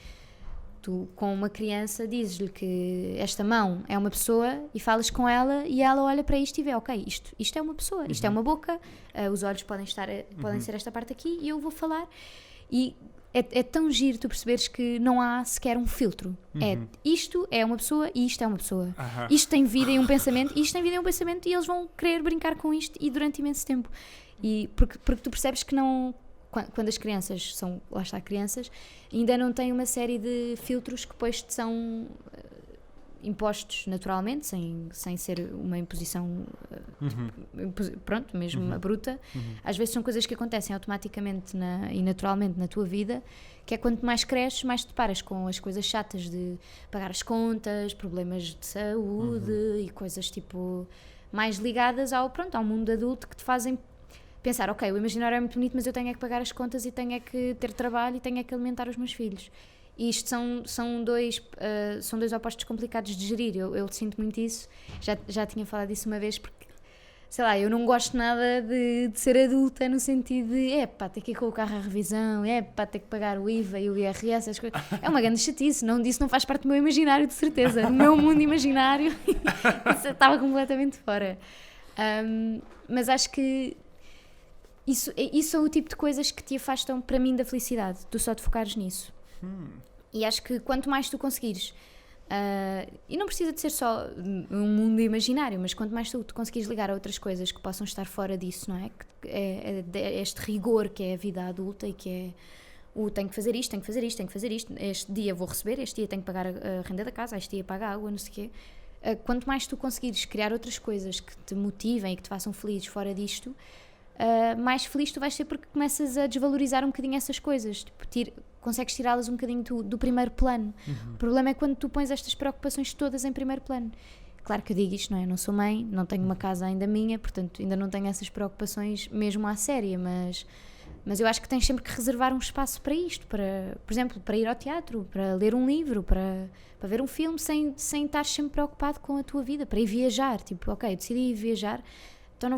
Speaker 1: tu com uma criança dizes-lhe que esta mão é uma pessoa e falas com ela e ela olha para isto e vê, ok, isto é uma pessoa, isto é uma boca, os olhos podem ser esta parte aqui e eu vou falar. E é tão giro tu perceberes que não há sequer um filtro. Isto é uma pessoa e isto é uma pessoa. Isto tem vida e um pensamento, e isto tem vida e um pensamento, e eles vão querer brincar com isto e durante imenso tempo. E porque tu percebes que não... Quando as crianças são, lá está, crianças, ainda não têm uma série de filtros que depois te são impostos naturalmente, sem ser uma imposição pronto, mesmo bruta. Às vezes são coisas que acontecem automaticamente e naturalmente na tua vida, que é quanto mais cresces, mais te deparas com as coisas chatas de pagar as contas, problemas de saúde e coisas tipo mais ligadas ao mundo adulto, que te fazem pensar, ok, o imaginário é muito bonito, mas eu tenho é que pagar as contas e tenho é que ter trabalho e tenho é que alimentar os meus filhos. E isto são dois opostos complicados de gerir. Eu sinto muito isso. Já tinha falado disso uma vez, porque, sei lá, eu não gosto nada de ser adulta, no sentido de, ter que ir com o carro à revisão, ter que pagar o IVA e o IRS, essas coisas. É uma grande chatice. Isso não faz parte do meu imaginário, de certeza. Do meu mundo imaginário, isso estava completamente fora. Mas acho que isso é o tipo de coisas que te afastam, para mim, da felicidade. Tu só te focares nisso. E acho que quanto mais tu conseguires E não precisa de ser só um mundo imaginário, mas quanto mais tu conseguires ligar a outras coisas que possam estar fora disso, não é? Que é este rigor que é a vida adulta e que é tenho que fazer isto, tenho que fazer isto, tenho que fazer isto, este dia vou receber, este dia tenho que pagar a renda da casa, este dia pago a água, não sei o quê. Quanto mais tu conseguires criar outras coisas que te motivem e que te façam felizes fora disto, mais feliz tu vais ser, porque começas a desvalorizar um bocadinho essas coisas, tipo, consegues tirá-las um bocadinho do primeiro plano. O problema é quando tu pões estas preocupações todas em primeiro plano. Claro que eu digo isto, não é? Eu não sou mãe, não tenho uma casa ainda minha, portanto ainda não tenho essas preocupações mesmo à séria, mas eu acho que tens sempre que reservar um espaço para isto, por exemplo, para ir ao teatro, para ler um livro, para ver um filme, sem estar sempre preocupado com a tua vida, para ir viajar, tipo, ok, eu decidi ir viajar, então não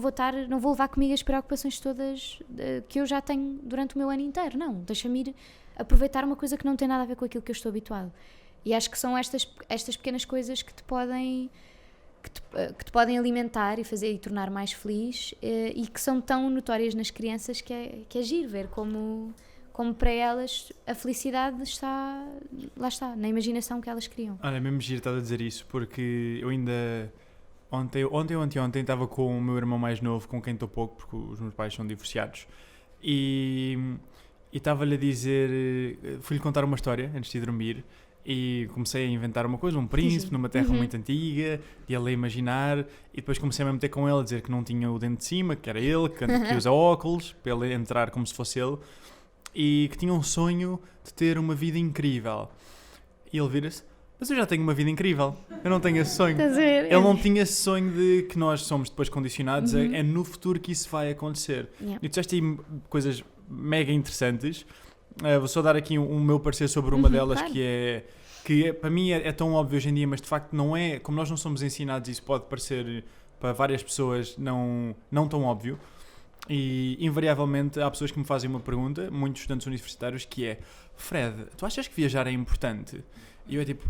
Speaker 1: vou levar comigo as preocupações todas que eu já tenho durante o meu ano inteiro, não, deixa-me ir aproveitar uma coisa que não tem nada a ver com aquilo que eu estou habituado. E acho que são estas pequenas coisas que te podem alimentar e fazer e tornar mais feliz, e que são tão notórias nas crianças que é giro ver como para elas a felicidade está, lá está, na imaginação que elas criam.
Speaker 2: Olha, é mesmo giro estás a dizer isso, porque eu ainda ontem ou anteontem estava com o meu irmão mais novo, com quem estou pouco, porque os meus pais são divorciados, e estava-lhe a dizer, fui-lhe contar uma história antes de dormir, e comecei a inventar uma coisa, um príncipe numa terra muito antiga, e ele a imaginar, e depois comecei a meter com ele, a dizer que não tinha o dente de cima, que era ele, que usa óculos, para ele entrar como se fosse ele, e que tinha um sonho de ter uma vida incrível. E ele vira-se, mas eu já tenho uma vida incrível, eu não tenho esse sonho. Ele não tinha esse sonho de que nós somos depois condicionados, é no futuro que isso vai acontecer.
Speaker 1: Yeah.
Speaker 2: E tu disseste aí coisas mega interessantes. Vou só dar aqui o meu parecer sobre uma delas, claro. que para mim é tão óbvio hoje em dia, mas de facto não é, como nós não somos ensinados, isso pode parecer para várias pessoas não tão óbvio, e invariavelmente há pessoas que me fazem uma pergunta, muitos estudantes universitários, que é: Fred, tu achas que viajar é importante? E eu é tipo,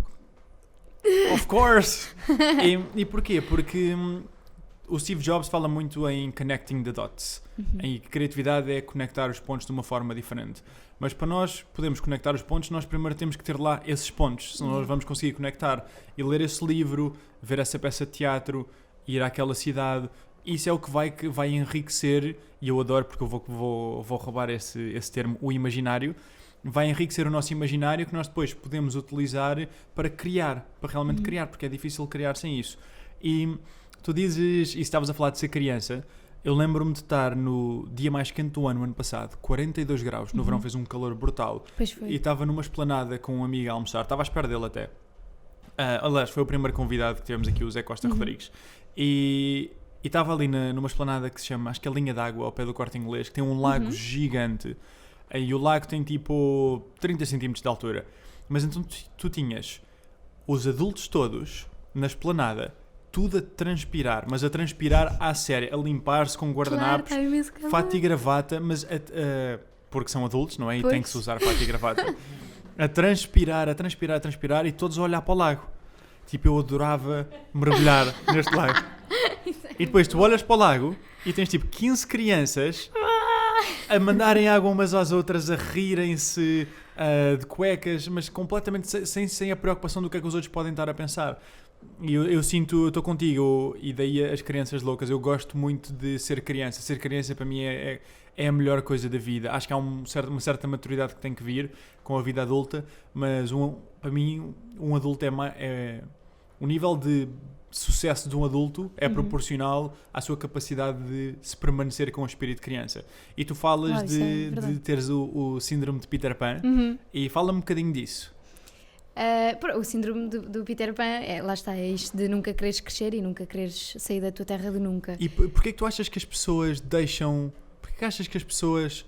Speaker 2: of course! E porquê? Porque o Steve Jobs fala muito em connecting the dots, e criatividade é conectar os pontos de uma forma diferente. Mas para nós podermos conectar os pontos, nós primeiro temos que ter lá esses pontos, senão nós vamos conseguir conectar. E ler esse livro, ver essa peça de teatro, ir àquela cidade, isso é o que vai enriquecer, e eu adoro, porque eu vou roubar esse termo, o imaginário, vai enriquecer o nosso imaginário, que nós depois podemos utilizar para criar, para realmente criar, porque é difícil criar sem isso. E tu dizes, e estavas a falar de ser criança, eu lembro-me de estar no dia mais quente do ano passado, 42 graus, no verão fez um calor brutal, e estava numa esplanada com um amigo a almoçar, estava à espera dele até. Aliás, foi o primeiro convidado que tivemos aqui, o Zé Costa Rodrigues, e estava ali numa esplanada que se chama, acho que é Linha d'Água, ao pé do Corte Inglês, que tem um lago gigante, e o lago tem tipo 30 cm de altura, mas então tu tinhas os adultos todos na esplanada, tudo a transpirar, mas a transpirar à séria, a limpar-se com guardanapos, claro, fato e gravata, mas porque são adultos, não é? E tem que se usar fato e gravata. A transpirar, e todos a olhar para o lago. Tipo, eu adorava mergulhar neste lago. E depois tu olhas para o lago e tens tipo 15 crianças a mandarem água umas às outras, a rirem-se de cuecas, mas completamente sem a preocupação do que é que os outros podem estar a pensar. E eu sinto, estou contigo, e daí as crianças loucas, eu gosto muito de ser criança. Ser criança para mim é a melhor coisa da vida. Acho que há uma certa maturidade que tem que vir com a vida adulta, mas para mim um adulto o nível de sucesso de um adulto é proporcional à sua capacidade de se permanecer com o espírito de criança. E tu falas de teres o síndrome de Peter Pan, e fala-me um bocadinho disso.
Speaker 1: O síndrome do Peter Pan, lá está, é isto de nunca quereres crescer e nunca quereres sair da tua terra de nunca.
Speaker 2: E porquê é que tu achas que as pessoas porquê que achas que as pessoas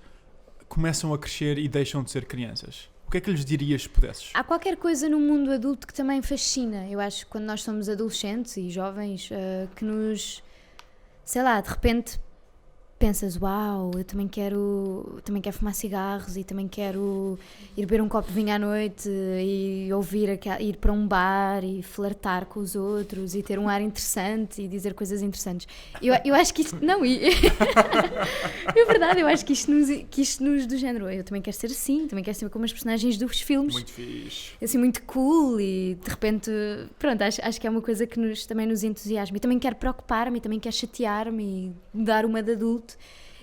Speaker 2: começam a crescer e deixam de ser crianças? O que é que lhes dirias se pudesses?
Speaker 1: Há qualquer coisa no mundo adulto que também fascina. Eu acho que quando nós somos adolescentes e jovens, que nos, sei lá, de repente pensas, uau, eu também quero fumar cigarros e também quero ir beber um copo de vinho à noite e ir para um bar e flertar com os outros e ter um ar interessante e dizer coisas interessantes. Eu acho que isto, não, é verdade, eu acho que isto nos do género, eu também quero ser assim, também quero ser como as personagens dos filmes.
Speaker 2: Muito fixe.
Speaker 1: Assim, muito cool e de repente, pronto, acho que é uma coisa que também nos entusiasma. E também quero preocupar-me, e também quero chatear-me e dar uma de adulto.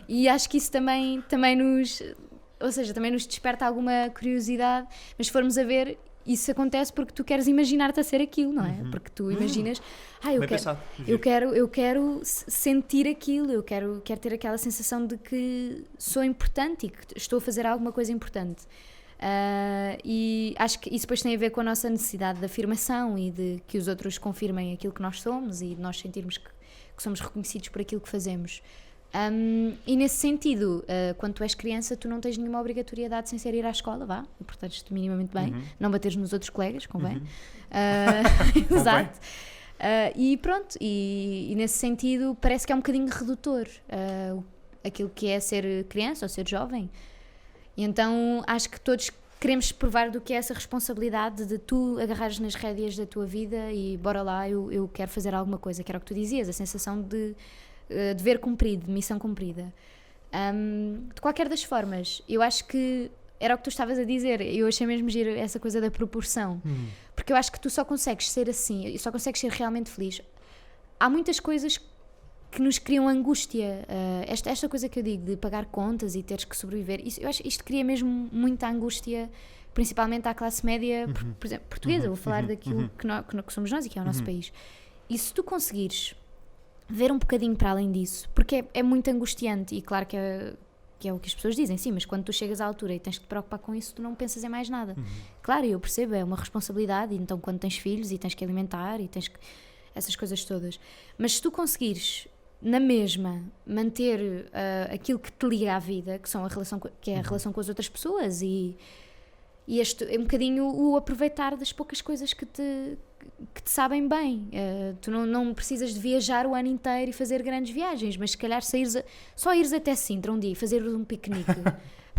Speaker 1: E acho que isso também nos desperta alguma curiosidade, mas se formos a ver, isso acontece porque tu queres imaginar-te a ser aquilo, não é? Porque tu imaginas, eu quero sentir aquilo, eu quero ter aquela sensação de que sou importante e que estou a fazer alguma coisa importante. E acho que isso depois tem a ver com a nossa necessidade de afirmação e de que os outros confirmem aquilo que nós somos e de nós sentirmos que somos reconhecidos por aquilo que fazemos. E nesse sentido, quando tu és criança, tu não tens nenhuma obrigatoriedade sem ser ir à escola, vá, e portanto-te minimamente bem, não bateres nos outros colegas, convém. Exato. E pronto, e nesse sentido parece que é um bocadinho redutor aquilo que é ser criança ou ser jovem. E então acho que todos queremos provar do que é essa responsabilidade de tu agarrares nas rédeas da tua vida e bora lá, eu quero fazer alguma coisa, que era o que tu dizias, a sensação de dever cumprido, de missão cumprida. De qualquer das formas, eu acho que era o que tu estavas a dizer, eu achei mesmo giro essa coisa da proporção, porque eu acho que tu só consegues ser assim, e só consegues ser realmente feliz. Há muitas coisas que nos criam angústia, esta coisa que eu digo de pagar contas e teres que sobreviver, eu acho que isto cria mesmo muita angústia, principalmente à classe média, por exemplo, portuguesa, vou falar daquilo que somos nós e que é o nosso país. E se tu conseguires ver um bocadinho para além disso, porque é muito angustiante, e claro que é o que as pessoas dizem, sim, mas quando tu chegas à altura e tens que te preocupar com isso, tu não pensas em mais nada. Claro, eu percebo, é uma responsabilidade, então quando tens filhos e tens que alimentar e tens que essas coisas todas, mas se tu conseguires na mesma manter aquilo que te liga à vida, que é a relação com as outras pessoas e este é um bocadinho o aproveitar das poucas coisas que te sabem bem. Tu não precisas de viajar o ano inteiro e fazer grandes viagens, mas se calhar só ires até Sintra um dia e fazer um piquenique,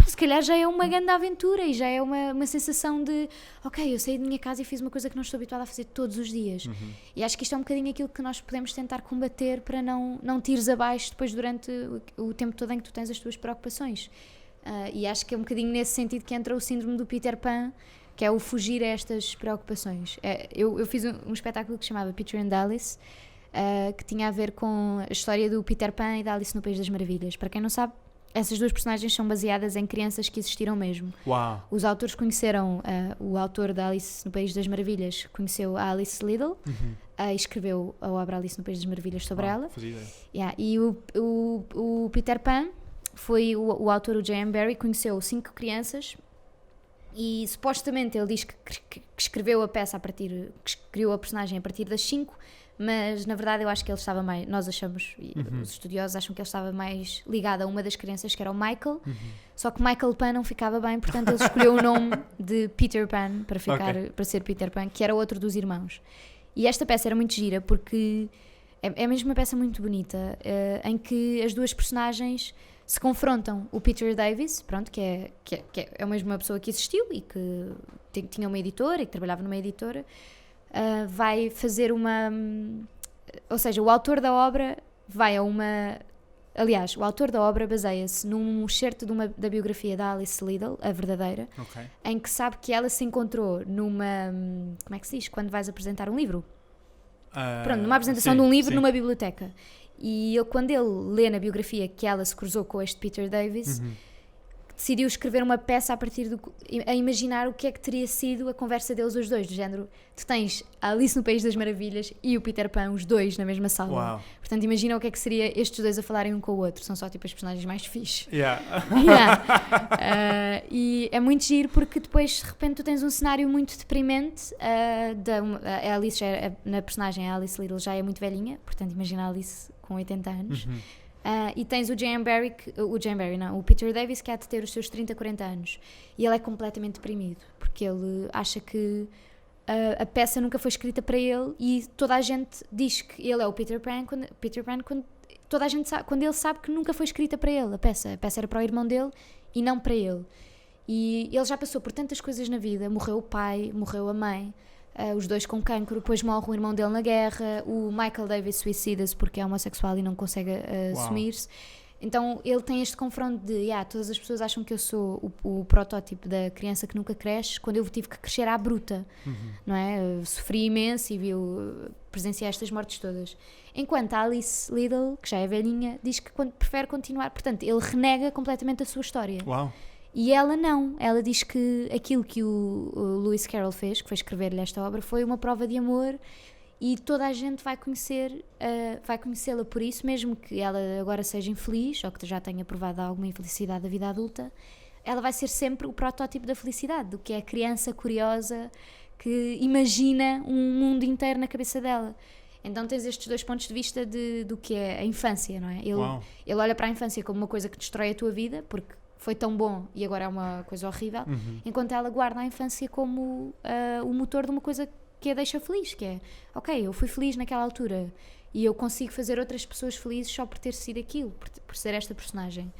Speaker 1: se calhar já é uma grande aventura e já é uma sensação de ok, eu saí da minha casa e fiz uma coisa que não estou habituada a fazer todos os dias. E acho que isto é um bocadinho aquilo que nós podemos tentar combater para não te ires abaixo depois durante o tempo todo em que tu tens as tuas preocupações. E acho que é um bocadinho nesse sentido que entra o síndrome do Peter Pan, que é o fugir a estas preocupações. Eu fiz um espetáculo que se chamava Peter and Alice, que tinha a ver com a história do Peter Pan e da Alice no País das Maravilhas. Para quem não sabe, essas duas personagens são baseadas em crianças que existiram mesmo.
Speaker 2: Uau.
Speaker 1: Os autores conheceram, o autor da Alice no País das Maravilhas conheceu a Alice Liddell e escreveu a obra Alice no País das Maravilhas sobre ela. E o Peter Pan foi o autor, o J.M. Barrie, conheceu 5 crianças e supostamente ele diz que escreveu a peça que criou a personagem a partir das 5, mas na verdade eu acho que ele estava mais, nós achamos, e os estudiosos acham que ele estava mais ligado a uma das crianças, que era o Michael, só que Michael Pan não ficava bem, portanto ele escolheu o nome de Peter Pan para ser Peter Pan, que era outro dos irmãos. E esta peça era muito gira porque é mesmo uma peça muito bonita, em que as duas personagens se confrontam. O Peter Davis, pronto, que é mesmo uma pessoa que existiu e que tinha uma editora e que trabalhava numa editora, vai fazer ou seja, o autor da obra aliás, o autor da obra baseia-se num excerto da biografia da Alice Liddell, a verdadeira, em que sabe que ela se encontrou numa, como é que se diz, quando vais apresentar um livro? Pronto, numa apresentação de um livro numa biblioteca. E quando ele lê na biografia que ela se cruzou com este Peter Davis, decidiu escrever uma peça a imaginar o que é que teria sido a conversa deles os dois, do género, tu tens a Alice no País das Maravilhas e o Peter Pan, os dois na mesma sala.
Speaker 2: Uau.
Speaker 1: Portanto, imagina o que é que seria estes dois a falarem um com o outro, são só tipo as personagens mais fixes. E é muito giro porque depois de repente tu tens um cenário muito deprimente, a Alice na personagem, a Alice Liddell já é muito velhinha, portanto imagina a Alice com 80 anos. E tens o Peter Davis, que há de ter os seus 30, 40 anos, e ele é completamente deprimido porque ele acha que a peça nunca foi escrita para ele e toda a gente diz que ele é o Peter Pan quando toda a gente sabe, quando ele sabe que nunca foi escrita para ele, a peça era para o irmão dele e não para ele. E ele já passou por tantas coisas na vida, morreu o pai, morreu a mãe, os dois com cancro, depois morre o irmão dele na guerra, o Michael Davis suicida-se porque é homossexual e não consegue assumir-se. Então ele tem este confronto de todas as pessoas acham que eu sou o protótipo da criança que nunca cresce, quando eu tive que crescer à bruta, não é? Eu sofri imenso e presenciei estas mortes todas. Enquanto a Alice Liddell, que já é velhinha, diz que prefere continuar. Portanto, ele renega completamente a sua história.
Speaker 2: Uau.
Speaker 1: E ela não. Ela diz que aquilo que o Lewis Carroll fez, que foi escrever-lhe esta obra, foi uma prova de amor. E toda a gente vai conhecê-la por isso, mesmo que ela agora seja infeliz, ou que já tenha provado alguma infelicidade da vida adulta, ela vai ser sempre o protótipo da felicidade, do que é a criança curiosa que imagina um mundo inteiro na cabeça dela. Então tens estes dois pontos de vista do que é a infância, não é? Ele olha para a infância como uma coisa que destrói a tua vida, porque foi tão bom e agora é uma coisa horrível, enquanto ela guarda a infância como o motor de uma coisa que a deixa feliz, que é, ok, eu fui feliz naquela altura e eu consigo fazer outras pessoas felizes só por ter sido aquilo, por ser esta personagem.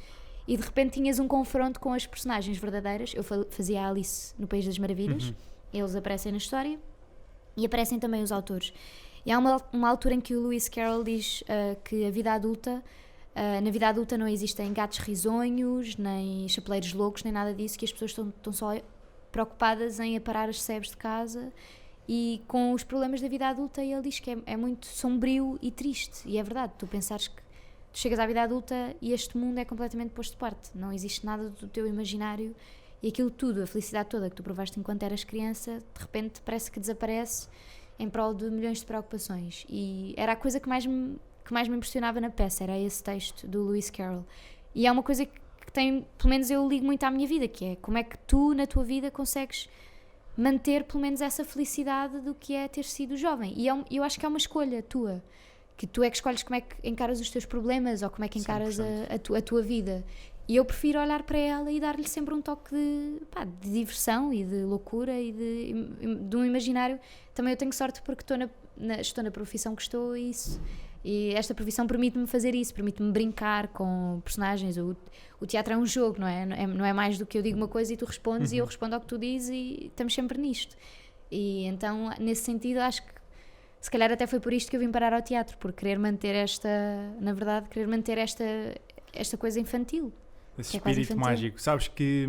Speaker 1: E de repente tinhas um confronto com as personagens verdadeiras. Eu fazia a Alice no País das Maravilhas, eles aparecem na história e aparecem também os autores. E há uma altura em que o Lewis Carroll diz que a vida adulta, na vida adulta não existem gatos risonhos, nem chapeleiros loucos, nem nada disso, que as pessoas estão só preocupadas em aparar as sebes de casa e com os problemas da vida adulta. E ele diz que é muito sombrio e triste, e é verdade. Tu pensares que tu chegas à vida adulta e este mundo é completamente posto de parte, não existe nada do teu imaginário, e aquilo tudo, a felicidade toda que tu provaste enquanto eras criança, de repente parece que desaparece em prol de milhões de preocupações. E era a coisa que mais me impressionava na peça, era esse texto do Lewis Carroll. E é uma coisa que tem, pelo menos eu ligo muito à minha vida, que é como é que tu na tua vida consegues manter pelo menos essa felicidade do que é ter sido jovem. E eu acho que é uma escolha tua, que tu é que escolhes como é que encaras os teus problemas ou como é que encaras a tua vida. E eu prefiro olhar para ela e dar-lhe sempre um toque de diversão e de loucura e de um imaginário. Também eu tenho sorte porque estou na profissão que estou e esta profissão permite-me fazer isso, permite-me brincar com personagens. O teatro é um jogo, não é mais do que eu digo uma coisa e tu respondes e eu respondo ao que tu dizes e estamos sempre nisto. E então, nesse sentido, acho que se calhar até foi por isto que eu vim parar ao teatro, por querer manter esta coisa infantil.
Speaker 2: Esse espírito mágico. Sabes que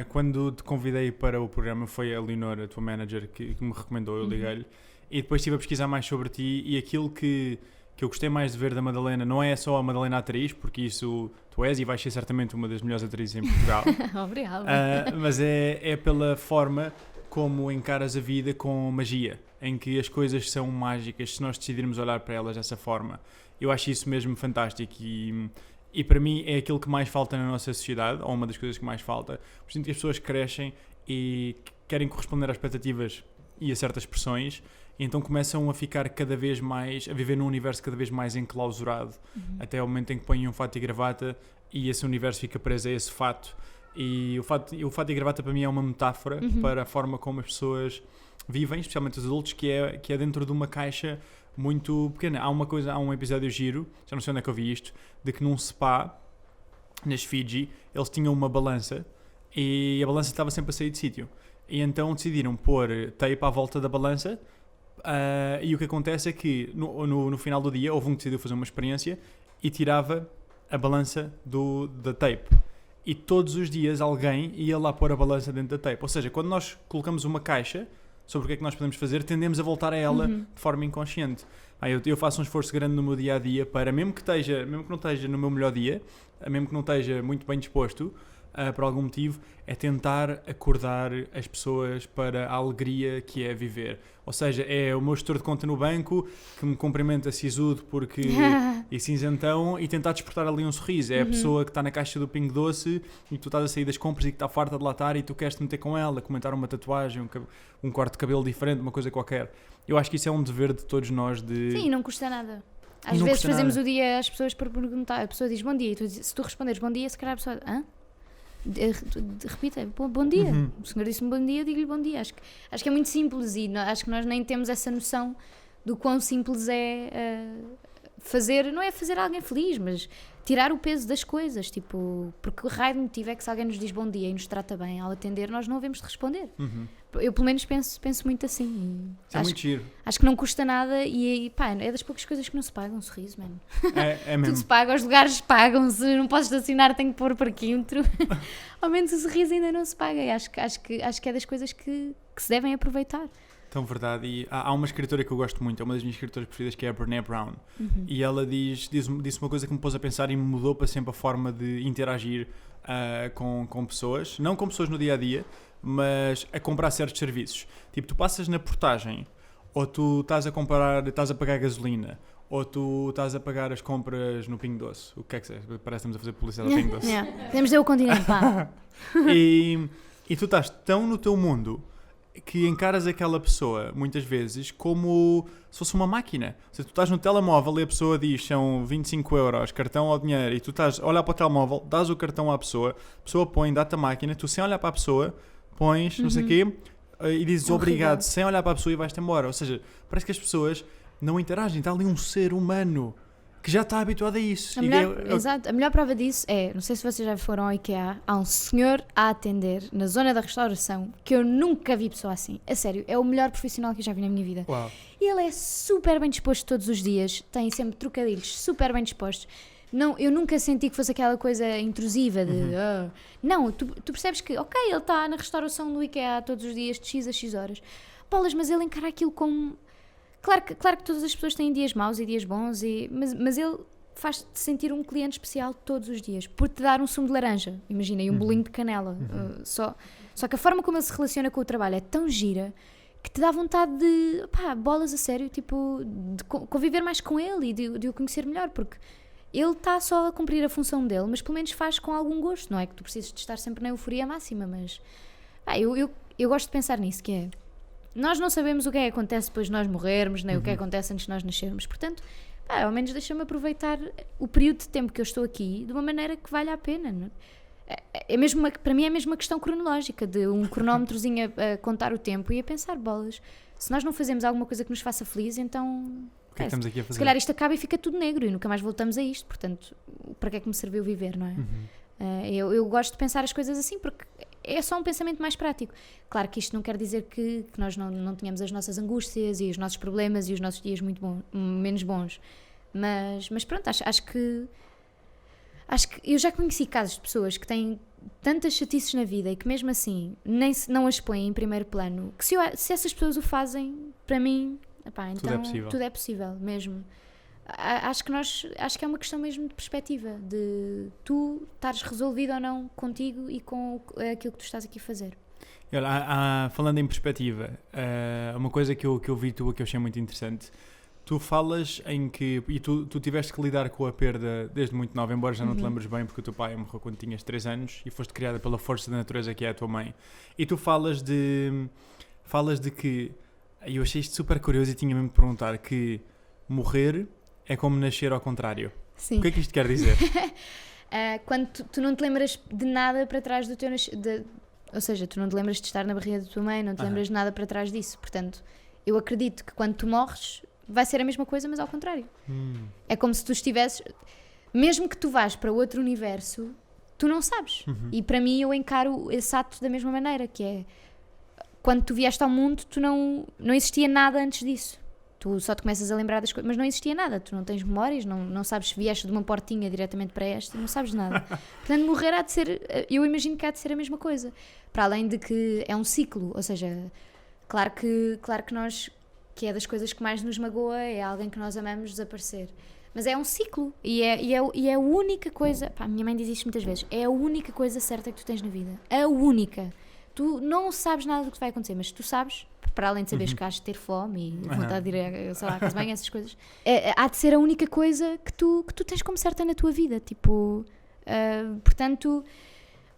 Speaker 2: quando te convidei para o programa foi a Leonor, a tua manager, que me recomendou, eu liguei-lhe, e depois estive a pesquisar mais sobre ti, e aquilo que eu gostei mais de ver da Madalena não é só a Madalena atriz, porque isso tu és e vais ser certamente uma das melhores atrizes em Portugal.
Speaker 1: Obrigada.
Speaker 2: Mas é pela forma como encaras a vida com magia, em que as coisas são mágicas se nós decidirmos olhar para elas dessa forma. Eu acho isso mesmo fantástico e para mim é aquilo que mais falta na nossa sociedade, ou uma das coisas que mais falta. Por sinto que as pessoas crescem e querem corresponder às expectativas e a certas pressões, e então começam a ficar cada vez mais, a viver num universo cada vez mais enclausurado, até ao momento em que põem um fato e gravata e esse universo fica preso a esse fato. E o fato e gravata para mim é uma metáfora para a forma como as pessoas vivem, especialmente os adultos, que é dentro de uma caixa muito pequena. Há um episódio giro, já não sei onde é que eu vi isto, de que num spa, nas Fiji, eles tinham uma balança e a balança estava sempre a sair de sítio. E então decidiram pôr tape à volta da balança e o que acontece é que no final do dia houve um que decidiu fazer uma experiência e tirava a balança da tape. E todos os dias alguém ia lá pôr a balança dentro da tape. Ou seja, quando nós colocamos uma caixa sobre o que é que nós podemos fazer, tendemos a voltar a ela de forma inconsciente. Eu faço um esforço grande no meu dia-a-dia para, mesmo que não esteja no meu melhor dia, mesmo que não esteja muito bem disposto, por algum motivo, é tentar acordar as pessoas para a alegria que é viver. Ou seja, é o meu gestor de conta no banco que me cumprimenta sisudo e cinzentão e tentar despertar ali um sorriso. É a pessoa que está na caixa do Pingo Doce e tu estás a sair das compras e que está farta de lá estar e tu queres te meter com ela, comentar uma tatuagem, um corte de cabelo diferente, uma coisa qualquer. Eu acho que isso é um dever de todos nós de...
Speaker 1: Sim, não custa nada. Às vezes fazemos o dia às pessoas por perguntar, a pessoa diz bom dia e se tu responderes bom dia, se calhar a pessoa... Hã? Repita, bom dia. O senhor disse-me bom dia, eu digo-lhe bom dia. Acho que é muito simples e acho que nós nem temos essa noção do quão simples é fazer, não é fazer alguém feliz, mas tirar o peso das coisas, tipo, porque o raio de motivo é que se alguém nos diz bom dia e nos trata bem ao atender, nós não devemos de responder. Eu pelo menos penso muito assim.
Speaker 2: Isso é muito giro.
Speaker 1: Acho que não custa nada e pá, é das poucas coisas que não se pagam, um sorriso, mano.
Speaker 2: É mesmo.
Speaker 1: Tudo se paga, os lugares pagam-se, não posso estacionar, tenho que pôr parquímetro. Ao menos o sorriso ainda não se paga e acho que é das coisas que se devem aproveitar.
Speaker 2: Tão verdade. E há uma escritora que eu gosto muito, é uma das minhas escritoras preferidas, que é a Brené Brown. E ela disse uma coisa que me pôs a pensar e me mudou para sempre a forma de interagir com pessoas. Não com pessoas no dia-a-dia, mas a comprar certos serviços. Tipo, tu passas na portagem, ou tu estás a pagar gasolina, ou tu estás a pagar as compras no Pingo Doce. O que é que seja? Parece que estamos a fazer publicidade ao Pingo Doce.
Speaker 1: Podemos dizer o continente, pá.
Speaker 2: E tu estás tão no teu mundo que encaras aquela pessoa, muitas vezes, como se fosse uma máquina. Ou seja, tu estás no telemóvel e a pessoa diz são 25 euros, cartão ou dinheiro, e tu estás a olhar para o telemóvel, dás o cartão à pessoa, a pessoa põe, dá-te a máquina, tu sem olhar para a pessoa, pões, não sei o quê, e dizes obrigado, sem olhar para a pessoa e vais-te embora. Ou seja, parece que as pessoas não interagem, está ali um ser humano que já está habituado a isso.
Speaker 1: Exato, a melhor prova disso é, não sei se vocês já foram ao IKEA, há um senhor a atender na zona da restauração que eu nunca vi pessoa assim. A sério, é o melhor profissional que eu já vi na minha vida.
Speaker 2: Uau.
Speaker 1: E ele é super bem disposto todos os dias, tem sempre trocadilhos super bem dispostos. Não, eu nunca senti que fosse aquela coisa intrusiva de... Não, tu percebes que, ok, ele está na restauração do IKEA todos os dias, de X a X horas. Bolas, mas ele encara aquilo como... Claro que todas as pessoas têm dias maus e dias bons, mas ele faz-te sentir um cliente especial todos os dias, por te dar um sumo de laranja, imagina, e um bolinho de canela. Só que a forma como ele se relaciona com o trabalho é tão gira que te dá vontade de, bolas a sério, tipo, de conviver mais com ele e de o conhecer melhor, porque ele está só a cumprir a função dele, mas pelo menos faz com algum gosto, não é que tu precisas de estar sempre na euforia máxima, mas eu gosto de pensar nisso, que é... Nós não sabemos o que é que acontece depois de nós morrermos, nem o que é que acontece antes de nós nascermos. Portanto, ao menos deixa-me aproveitar o período de tempo que eu estou aqui de uma maneira que valha a pena. Não? Para mim é mesmo uma questão cronológica, de um cronómetrozinho a contar o tempo e a pensar, bolas, se nós não fazemos alguma coisa que nos faça feliz, então...
Speaker 2: O que é que estamos aqui a fazer?
Speaker 1: Se calhar isto acaba e fica tudo negro e nunca mais voltamos a isto. Portanto, para que é que me serviu viver, não é? Eu gosto de pensar as coisas assim porque... É só um pensamento mais prático. Claro que isto não quer dizer que nós não tenhamos as nossas angústias e os nossos problemas e os nossos dias menos bons. Mas pronto, acho que eu já conheci casos de pessoas que têm tantas chatices na vida e que mesmo assim não as põem em primeiro plano, que se essas pessoas o fazem, para mim, então tudo é possível mesmo. Acho que é uma questão mesmo de perspectiva, de tu estares resolvido ou não contigo e com aquilo que tu estás aqui a fazer.
Speaker 2: Falando em perspectiva, uma coisa que eu vi tua que eu achei muito interessante, tu falas em que, e tu tiveste que lidar com a perda desde muito nova, embora já não te lembres bem, porque o teu pai morreu quando tinhas 3 anos e foste criada pela força da natureza que é a tua mãe, e tu falas de que, eu achei isto super curioso e tinha mesmo de perguntar, que morrer é como nascer ao contrário.
Speaker 1: Sim.
Speaker 2: O que é que isto quer dizer?
Speaker 1: Quando tu não te lembras de nada para trás do teu nascimento, ou seja, tu não te lembras de estar na barriga da tua mãe, não te lembras de nada para trás disso. Portanto, eu acredito que quando tu morres vai ser a mesma coisa, mas ao contrário. É como se tu estivesses... Mesmo que tu vás para outro universo, tu não sabes. E para mim eu encaro esse ato da mesma maneira, que é... Quando tu vieste ao mundo, tu não existia nada antes disso. Tu só te começas a lembrar das coisas, mas não existia nada, tu não tens memórias, não sabes se vieste de uma portinha diretamente para esta, não sabes nada. Portanto, morrer há de ser, eu imagino que há de ser a mesma coisa, para além de que é um ciclo, ou seja, claro que nós, que é das coisas que mais nos magoa, é alguém que nós amamos desaparecer, mas é um ciclo, e é a única coisa, a minha mãe diz isto muitas vezes, é a única coisa certa que tu tens na vida, a única. Tu não sabes nada do que vai acontecer, mas tu sabes, para além de saberes que has de ter fome e vontade de ir à casa de banho, essas coisas, há de ser a única coisa que tu tens como certa na tua vida. Tipo, portanto,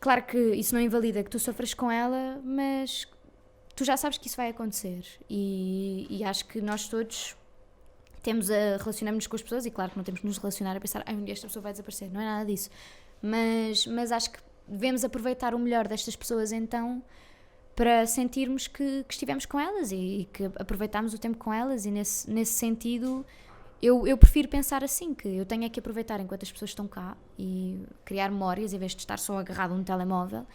Speaker 1: claro que isso não invalida que tu sofras com ela, mas tu já sabes que isso vai acontecer. E acho que nós todos relacionamos-nos com as pessoas, e claro que não temos que nos relacionar a pensar, um dia esta pessoa vai desaparecer, não é nada disso. Mas acho que devemos aproveitar o melhor destas pessoas então para sentirmos que estivemos com elas e que aproveitámos o tempo com elas, e nesse sentido eu prefiro pensar assim, que eu tenho é que aproveitar enquanto as pessoas estão cá e criar memórias, em vez de estar só agarrado a um telemóvel,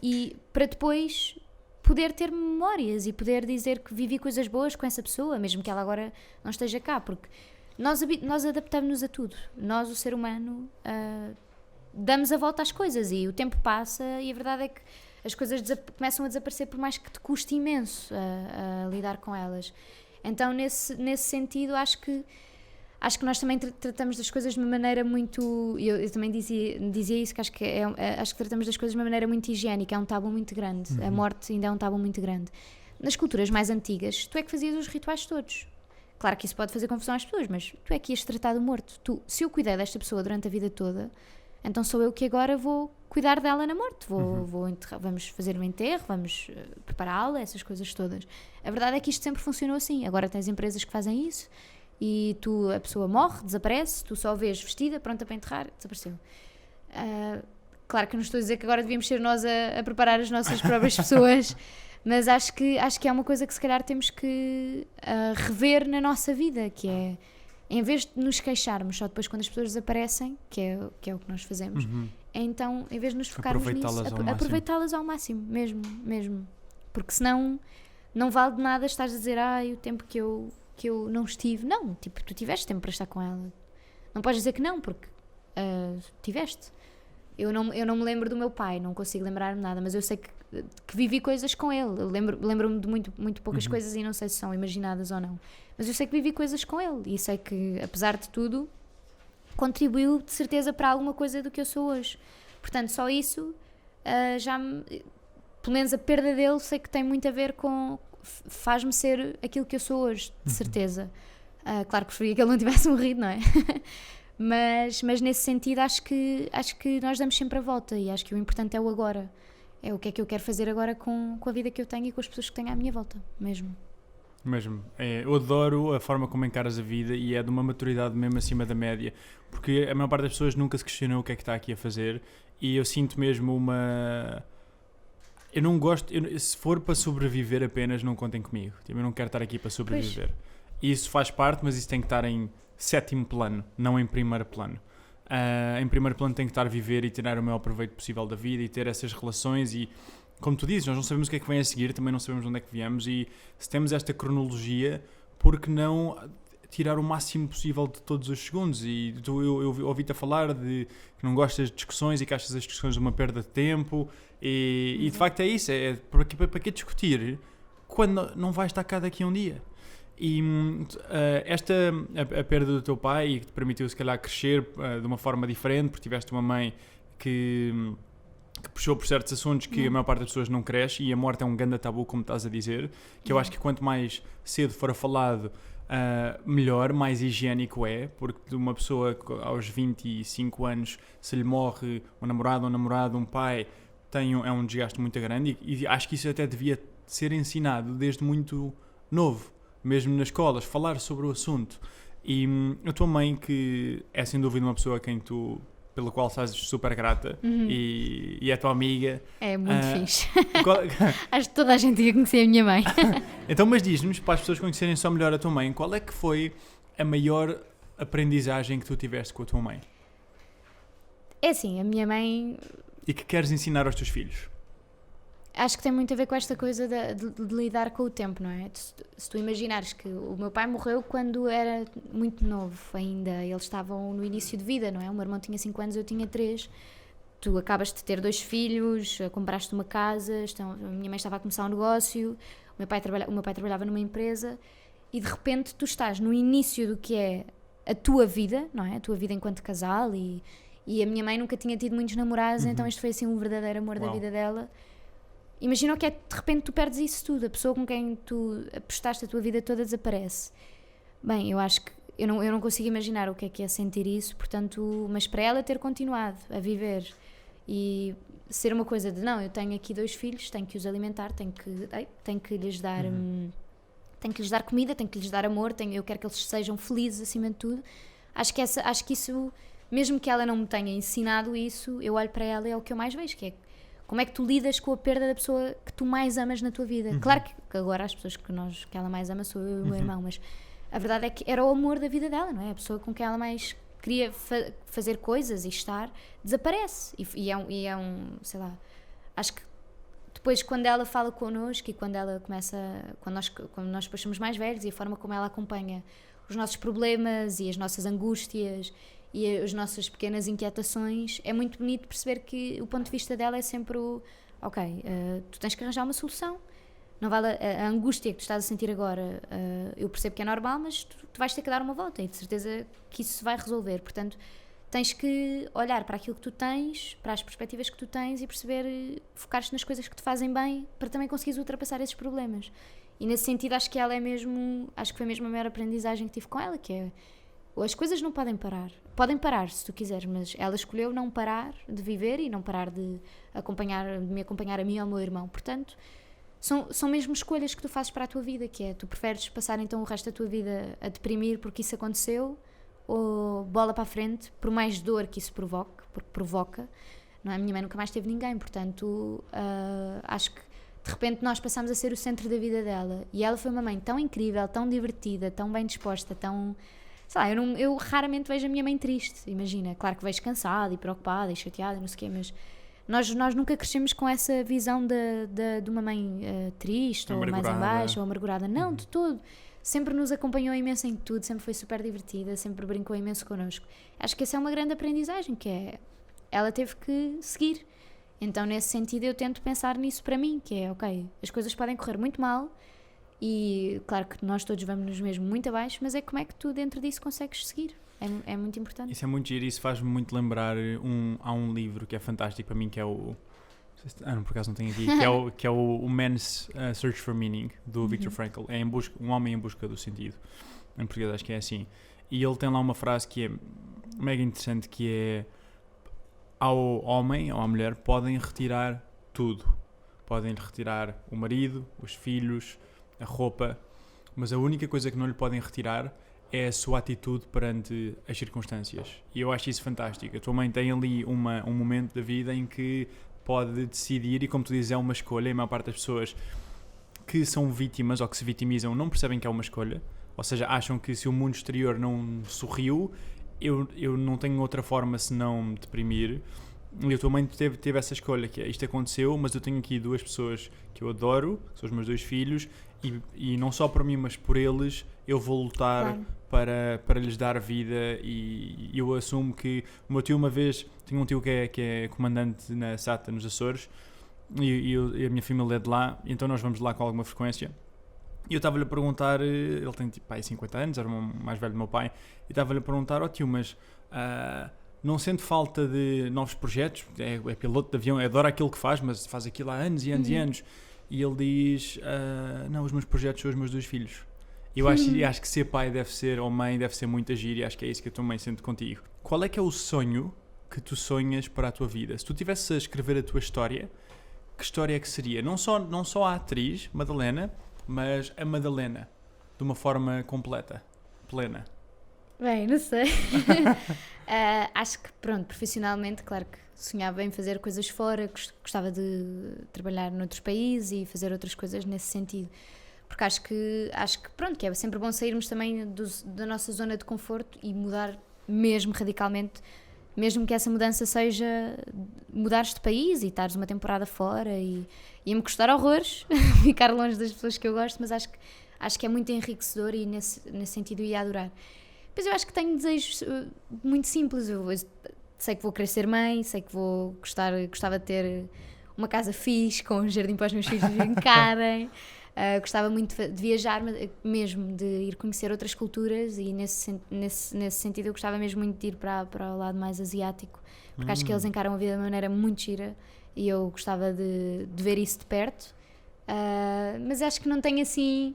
Speaker 1: e para depois poder ter memórias e poder dizer que vivi coisas boas com essa pessoa, mesmo que ela agora não esteja cá, porque nós adaptamos-nos a tudo. Nós, o ser humano, damos a volta às coisas e o tempo passa e a verdade é que as coisas começam a desaparecer por mais que te custe imenso a lidar com elas. Então, nesse sentido, acho que nós também tratamos das coisas de uma maneira muito... Eu também dizia isso, que acho que tratamos das coisas de uma maneira muito higiênica, é um tabu muito grande. A morte ainda é um tabu muito grande. Nas culturas mais antigas, tu é que fazias os rituais todos. Claro que isso pode fazer confusão às pessoas, mas tu é que ias tratar do morto. Se eu cuidei desta pessoa durante a vida toda, então sou eu que agora vou cuidar dela na morte. Vamos fazer um enterro, vamos prepará-la, essas coisas todas. A verdade é que isto sempre funcionou assim. Agora tens empresas que fazem isso e a pessoa morre, desaparece, tu só vês vestida, pronta para enterrar, desapareceu. Claro que não estou a dizer que agora devíamos ser nós a preparar as nossas próprias pessoas, mas acho que é uma coisa que se calhar temos que rever na nossa vida, que é, em vez de nos queixarmos só depois quando as pessoas desaparecem, que é o que nós fazemos, então, em vez de nos focarmos nisso, aproveitá-las ao máximo, mesmo. Porque senão não vale de nada estares a dizer, o tempo que eu não estive. Não, tipo, tu tiveste tempo para estar com ela. Não podes dizer que não, porque tiveste. Eu não me lembro do meu pai, não consigo lembrar-me nada, mas eu sei que vivi coisas com ele. Lembro-me de muito poucas coisas e não sei se são imaginadas ou não. Mas eu sei que vivi coisas com ele e sei que, apesar de tudo, contribuiu de certeza para alguma coisa do que eu sou hoje. Portanto, só isso pelo menos a perda dele, sei que tem muito a ver com... faz-me ser aquilo que eu sou hoje, de certeza. Claro que preferia que ele não tivesse morrido, não é? mas nesse sentido acho que nós damos sempre a volta e acho que o importante é o agora. É o que é que eu quero fazer agora com a vida que eu tenho e com as pessoas que tenho à minha volta, mesmo.
Speaker 2: Eu adoro a forma como encaras a vida e é de uma maturidade mesmo acima da média, porque a maior parte das pessoas nunca se questionou o que é que está aqui a fazer e eu sinto mesmo uma... Eu não gosto, se for para sobreviver apenas, não contem comigo. Eu não quero estar aqui para sobreviver. Isso faz parte, mas isso tem que estar em 7º plano, não em 1º plano. Em 1º plano tem que estar a viver e tirar o maior proveito possível da vida e ter essas relações e, como tu dizes, nós não sabemos o que é que vem a seguir, também não sabemos onde é que viemos e se temos esta cronologia, por que não tirar o máximo possível de todos os segundos? E eu ouvi-te a falar de que não gostas de discussões e que achas as discussões uma perda de tempo e de facto é isso, para que discutir quando não vais estar cá daqui a um dia? E a perda do teu pai que te permitiu se calhar crescer de uma forma diferente, porque tiveste uma mãe que puxou por certos assuntos que a maior parte das pessoas não cresce e a morte é um grande tabu, como estás a dizer, que eu acho que quanto mais cedo for falado, melhor, mais higiênico é, porque de uma pessoa aos 25 anos, se lhe morre um namorado, um pai, é um desgaste muito grande e acho que isso até devia ser ensinado desde muito novo, mesmo nas escolas, falar sobre o assunto. E a tua mãe, que é sem dúvida uma pessoa pela qual estás super grata e é tua amiga.
Speaker 1: É muito fixe. Acho que toda a gente ia conhecer a minha mãe.
Speaker 2: Então, mas diz-nos, para as pessoas conhecerem só melhor a tua mãe, qual é que foi a maior aprendizagem que tu tiveste com a tua mãe?
Speaker 1: É assim, a minha mãe...
Speaker 2: E que queres ensinar aos teus filhos?
Speaker 1: Acho que tem muito a ver com esta coisa de lidar com o tempo, não é? Se tu imaginares que o meu pai morreu quando era muito novo ainda, eles estavam no início de vida, não é? O meu irmão tinha 5 anos, eu tinha 3. Tu acabas de ter 2 filhos, compraste uma casa, a minha mãe estava a começar um negócio, o meu pai trabalhava numa empresa e de repente tu estás no início do que é a tua vida, não é? A tua vida enquanto casal e a minha mãe nunca tinha tido muitos namorados, então este foi assim um verdadeiro amor da vida dela. Imagina o que é que de repente tu perdes isso tudo, a pessoa com quem tu apostaste a tua vida toda desaparece. Bem, eu acho que eu não consigo imaginar o que é sentir isso, portanto, mas para ela ter continuado a viver e ser uma coisa de não, eu tenho aqui 2 filhos, tenho que os alimentar, tenho que lhes dar comida, tenho que lhes dar amor, eu quero que eles sejam felizes acima de tudo. Acho que isso, mesmo que ela não me tenha ensinado isso, eu olho para ela e é o que eu mais vejo, que é como é que tu lidas com a perda da pessoa que tu mais amas na tua vida. Claro que agora as pessoas que ela mais ama sou eu e o meu irmão, mas a verdade é que era o amor da vida dela, não é? A pessoa com quem ela mais queria fazer coisas e estar, desaparece. E é um, sei lá, acho que depois quando ela fala connosco e quando ela começa, quando nós depois somos mais velhos e a forma como ela acompanha os nossos problemas e as nossas angústias e as nossas pequenas inquietações, é muito bonito perceber que o ponto de vista dela é sempre o ok, tu tens que arranjar uma solução, não vale a angústia que tu estás a sentir agora, eu percebo que é normal, mas tu vais ter que dar uma volta e de certeza que isso se vai resolver. Portanto, tens que olhar para aquilo que tu tens, para as perspectivas que tu tens e perceber, focar-te nas coisas que te fazem bem para também conseguires ultrapassar esses problemas. E nesse sentido acho que ela acho que foi mesmo a maior aprendizagem que tive com ela, que é, as coisas não podem parar. Podem parar se tu quiseres, mas ela escolheu não parar de viver e não parar de me acompanhar a mim e ao meu irmão. Portanto, são mesmo escolhas que tu fazes para a tua vida, que é, tu preferes passar então o resto da tua vida a deprimir porque isso aconteceu, ou bola para a frente, por mais dor que isso provoque, porque provoca, não é? A minha mãe nunca mais teve ninguém, portanto, acho que de repente nós passamos a ser o centro da vida dela, e ela foi uma mãe tão incrível, tão divertida, tão bem disposta, tão... sei lá, eu raramente vejo a minha mãe triste, imagina, claro que vejo cansada e preocupada e chateada e não sei o quê, mas nós nunca crescemos com essa visão de uma mãe triste ou mais em baixo ou amargurada, não, de todo. Sempre nos acompanhou imenso em tudo, sempre foi super divertida, sempre brincou imenso connosco. Acho que essa é uma grande aprendizagem, que é, ela teve que seguir. Então nesse sentido eu tento pensar nisso para mim, que é, ok, as coisas podem correr muito mal e claro que nós todos vamos mesmo muito abaixo, mas é como é que tu dentro disso consegues seguir. É muito importante.
Speaker 2: Isso é muito giro, isso faz-me muito lembrar, há um livro que é fantástico para mim, que é o... não, por acaso não tenho aqui, que é o Man's Search for Meaning, do Viktor Frankl. É um homem em busca do sentido. Em português acho que é assim. E ele tem lá uma frase que é mega interessante, que é: ao homem ou à mulher podem retirar tudo. Podem retirar o marido, os filhos, a roupa, mas a única coisa que não lhe podem retirar é a sua atitude perante as circunstâncias. E eu acho isso fantástico. A tua mãe tem ali um momento da vida em que pode decidir, e como tu dizes, é uma escolha, e a maior parte das pessoas que são vítimas ou que se vitimizam não percebem que é uma escolha, ou seja, acham que se o mundo exterior não sorriu, eu não tenho outra forma senão me deprimir. E a tua mãe teve essa escolha, que é, isto aconteceu, mas eu tenho aqui duas pessoas que eu adoro, que são os meus dois filhos, e não só por mim, mas por eles, eu vou lutar, claro, para lhes dar vida. E eu assumo que o meu tio uma vez, tinha um tio que é comandante na SATA, nos Açores, e a minha família é de lá, então nós vamos lá com alguma frequência. E eu estava-lhe a perguntar, ele tem tipo 50 anos, era o mais velho do meu pai, e estava-lhe a perguntar, tio, mas não sente falta de novos projetos? É piloto de avião, adora aquilo que faz, mas faz aquilo há anos e anos e anos. E ele diz, não, os meus projetos são os meus dois filhos. E eu acho que ser pai deve ser, ou mãe deve ser muito agir, e acho que é isso que a tua mãe sente contigo. Qual é que é o sonho que tu sonhas para a tua vida? Se tu tivesse a escrever a tua história, que história é que seria? Não só a atriz, Madalena, mas a Madalena, de uma forma completa, plena.
Speaker 1: Bem, não sei. Acho que, pronto, profissionalmente, claro que sonhava em fazer coisas fora, gostava de trabalhar noutros países e fazer outras coisas nesse sentido. Porque acho que pronto, que é sempre bom sairmos também da nossa zona de conforto e mudar mesmo radicalmente, mesmo que essa mudança seja mudares de país e estares uma temporada fora, e ia-me custar horrores ficar longe das pessoas que eu gosto, mas acho que é muito enriquecedor e nesse sentido ia adorar. Depois eu acho que tenho desejos muito simples. Eu sei que vou querer ser mãe, sei que gostava de ter uma casa fixe, com um jardim para os meus filhos brincarem. Gostava muito de viajar, mesmo de ir conhecer outras culturas, e nesse sentido eu gostava mesmo muito de ir para o lado mais asiático, porque acho que eles encaram a vida de uma maneira muito gira e eu gostava de ver isso de perto. Mas acho que não tenho assim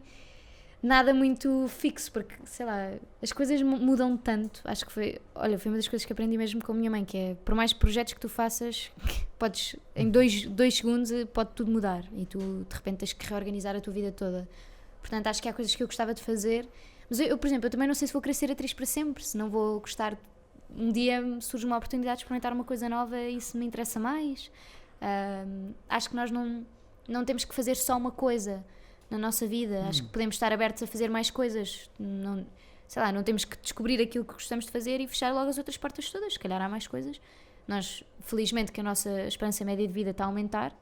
Speaker 1: nada muito fixo, porque, sei lá, as coisas mudam tanto. Acho que foi uma das coisas que aprendi mesmo com a minha mãe, que é, por mais projetos que tu faças, podes, em dois segundos pode tudo mudar e tu de repente tens que reorganizar a tua vida toda. Portanto, acho que há coisas que eu gostava de fazer, mas eu, por exemplo, eu também não sei se vou querer ser atriz para sempre, se não vou gostar, um dia surge uma oportunidade de experimentar uma coisa nova e isso me interessa mais. Acho que nós não temos que fazer só uma coisa. na nossa vida. Acho que podemos estar abertos a fazer mais coisas. Não, sei lá, não temos que descobrir aquilo que gostamos de fazer e fechar logo as outras portas todas. Se calhar há mais coisas. Nós, felizmente, que a nossa esperança média de vida está a aumentar.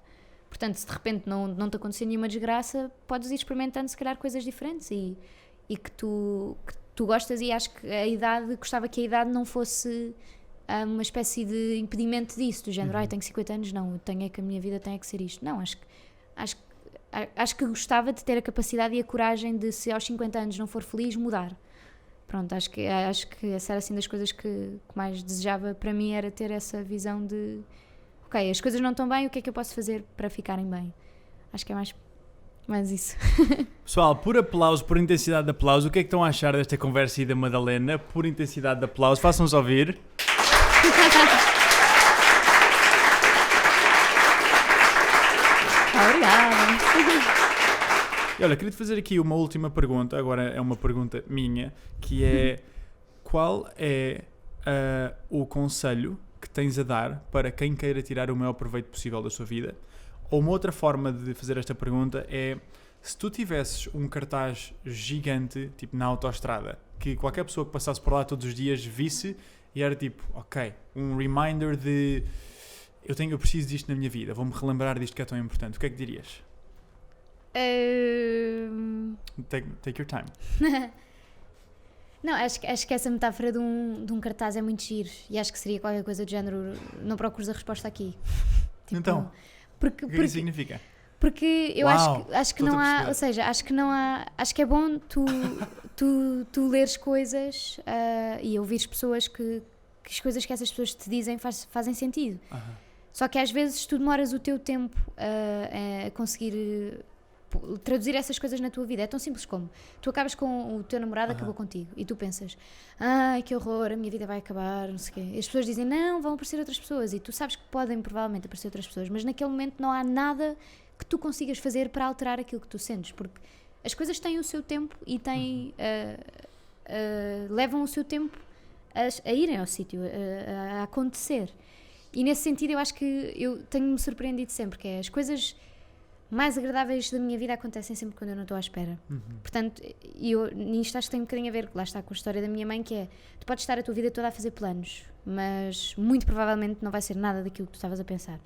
Speaker 1: Portanto, se de repente não te acontecer nenhuma desgraça, podes ir experimentando, se calhar, coisas diferentes e que tu gostas. E acho que gostava que a idade não fosse uma espécie de impedimento disso, do género, tenho 50 anos, não, tenho que a minha vida tem que ser isto. Não, acho que gostava de ter a capacidade e a coragem de, se aos 50 anos não for feliz, mudar. Pronto, acho que essa era assim das coisas que mais desejava para mim, era ter essa visão de ok, as coisas não estão bem, o que é que eu posso fazer para ficarem bem? Acho que é mais isso.
Speaker 2: Pessoal, por aplauso, por intensidade de aplauso, o que é que estão a achar desta conversa e da Madalena? Por intensidade de aplauso, façam-nos ouvir.
Speaker 1: Obrigada.
Speaker 2: E olha, queria-te fazer aqui uma última pergunta, agora é uma pergunta minha, que é qual é o conselho que tens a dar para quem queira tirar o maior proveito possível da sua vida? Ou uma outra forma de fazer esta pergunta é, se tu tivesses um cartaz gigante, tipo na autoestrada, que qualquer pessoa que passasse por lá todos os dias visse e era tipo, ok, um reminder de eu preciso disto na minha vida, vou-me relembrar disto que é tão importante, o que é que dirias? Take your time.
Speaker 1: Não, acho que essa metáfora de um cartaz é muito giro e acho que seria qualquer coisa do género, não procures a resposta aqui.
Speaker 2: Tipo, então, o que isso significa?
Speaker 1: Porque eu acho que não há, ou seja, acho que é bom tu leres coisas e ouvires pessoas que as coisas que essas pessoas te dizem fazem sentido. Só que às vezes tu demoras o teu tempo a conseguir traduzir essas coisas na tua vida. É tão simples como tu acabas com o teu namorado, acabou contigo e tu pensas, ai que horror, a minha vida vai acabar, não sei o quê. E as pessoas dizem, não, vão aparecer outras pessoas, e tu sabes que podem provavelmente aparecer outras pessoas, mas naquele momento não há nada que tu consigas fazer para alterar aquilo que tu sentes, porque as coisas têm o seu tempo e levam o seu tempo a irem ao sítio, a acontecer. E nesse sentido eu acho que eu tenho-me surpreendido sempre, que é as coisas mais agradáveis da minha vida acontecem sempre quando eu não estou à espera. Portanto, nisto acho que tem um bocadinho a ver, lá está, com a história da minha mãe, que é, tu podes estar a tua vida toda a fazer planos, mas muito provavelmente não vai ser nada daquilo que tu estavas a pensar.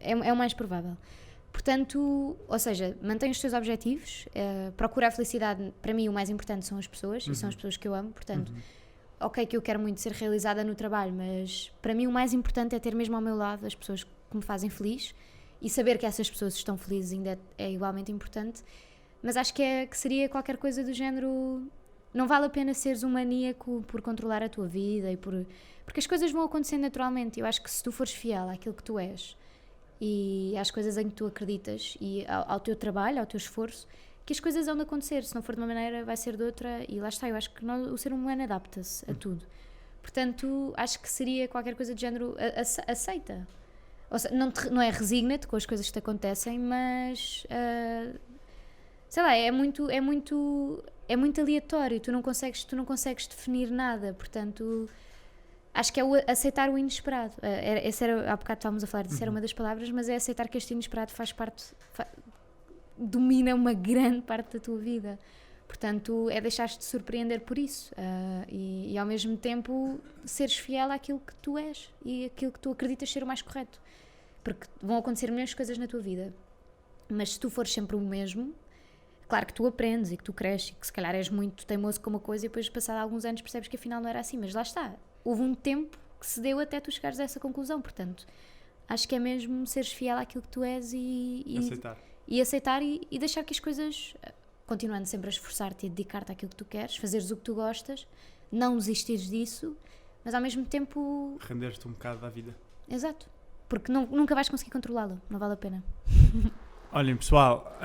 Speaker 1: É o mais provável. Portanto, ou seja, mantém os teus objetivos, procura a felicidade. Para mim o mais importante são as pessoas, e são as pessoas que eu amo, portanto, ok que eu quero muito ser realizada no trabalho, mas para mim o mais importante é ter mesmo ao meu lado as pessoas que me fazem feliz, e saber que essas pessoas estão felizes ainda é igualmente importante. Mas acho que seria qualquer coisa do género, não vale a pena seres um maníaco por controlar a tua vida, porque as coisas vão acontecendo naturalmente. Eu acho que se tu fores fiel àquilo que tu és e às coisas em que tu acreditas e ao teu trabalho, ao teu esforço, que as coisas vão de acontecer. Se não for de uma maneira, vai ser de outra, e lá está. Eu acho que o ser humano adapta-se a tudo. Portanto, acho que seria qualquer coisa do género, aceita. Ou seja, não é resigna-te com as coisas que te acontecem, mas sei lá, é muito aleatório, tu não consegues definir nada, portanto acho que é aceitar o inesperado. Há bocado estávamos a falar disso, era uma das palavras, mas é aceitar que este inesperado domina uma grande parte da tua vida. Portanto, é deixar-te surpreender por isso e ao mesmo tempo seres fiel àquilo que tu és e aquilo que tu acreditas ser o mais correto. Porque vão acontecer milhões de coisas na tua vida, mas se tu fores sempre o mesmo, claro que tu aprendes e que tu cresces e que se calhar és muito teimoso com uma coisa e depois, passado alguns anos, percebes que afinal não era assim. Mas lá está, houve um tempo que se deu até tu chegares a essa conclusão. Portanto, acho que é mesmo seres fiel àquilo que tu és e aceitar e deixar que as coisas... continuando sempre a esforçar-te e a dedicar-te àquilo que tu queres, fazeres o que tu gostas, não desistires disso, mas ao mesmo tempo...
Speaker 2: render-te um bocado da vida.
Speaker 1: Exato, porque nunca vais conseguir controlá-lo, não vale a pena.
Speaker 2: Olhem pessoal,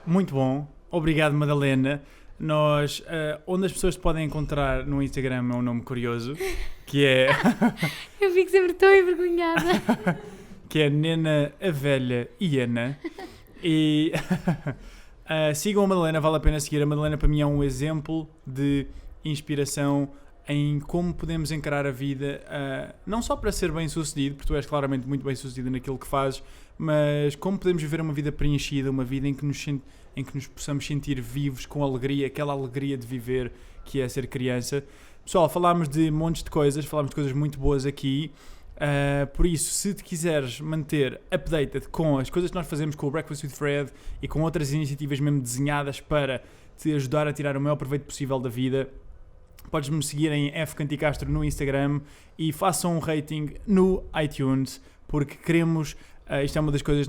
Speaker 2: muito bom, obrigado Madalena. Nós, onde as pessoas te podem encontrar no Instagram é um nome curioso, que é...
Speaker 1: Eu fico sempre tão envergonhada.
Speaker 2: Que é Nena a Velha e Ana. E... sigam a Madalena, vale a pena seguir. A Madalena para mim é um exemplo de inspiração em como podemos encarar a vida, não só para ser bem sucedido, porque tu és claramente muito bem sucedido naquilo que fazes, mas como podemos viver uma vida preenchida, uma vida em em que nos possamos sentir vivos, com alegria, aquela alegria de viver que é ser criança. Pessoal, falámos de montes de coisas, falámos de coisas muito boas aqui. Por isso, se te quiseres manter updated com as coisas que nós fazemos com o Breakfast with Fred e com outras iniciativas mesmo desenhadas para te ajudar a tirar o maior proveito possível da vida, podes-me seguir em fcanticastro no Instagram e façam um rating no iTunes, porque queremos... isto é uma das coisas,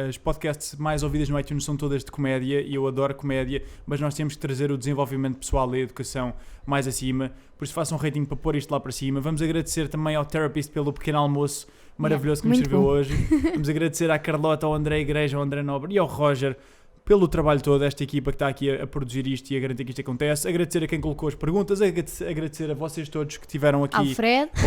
Speaker 2: as podcasts mais ouvidas no iTunes são todas de comédia e eu adoro comédia, mas nós temos que trazer o desenvolvimento pessoal e a educação mais acima, por isso façam um rating para pôr isto lá para cima. Vamos agradecer também ao Therapist pelo pequeno almoço maravilhoso que nos serviu hoje. Vamos agradecer à Carlota, ao André Igreja, ao André Nobre e ao Roger pelo trabalho todo, esta equipa que está aqui a produzir isto e a garantir que isto acontece. Agradecer a quem colocou as perguntas, agradecer a vocês todos que estiveram aqui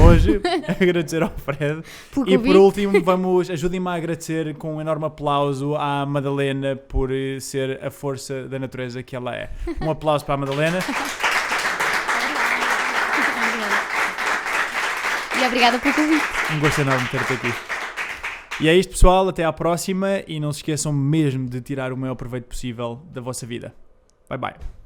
Speaker 2: hoje, agradecer ao Fred e por último ajudem-me a agradecer com um enorme aplauso à Madalena por ser a força da natureza que ela é. Um aplauso para a Madalena.
Speaker 1: E obrigada pelo convite.
Speaker 2: Um gosto enorme de ter-te aqui. E é isto, pessoal, até à próxima e não se esqueçam mesmo de tirar o maior proveito possível da vossa vida. Bye bye.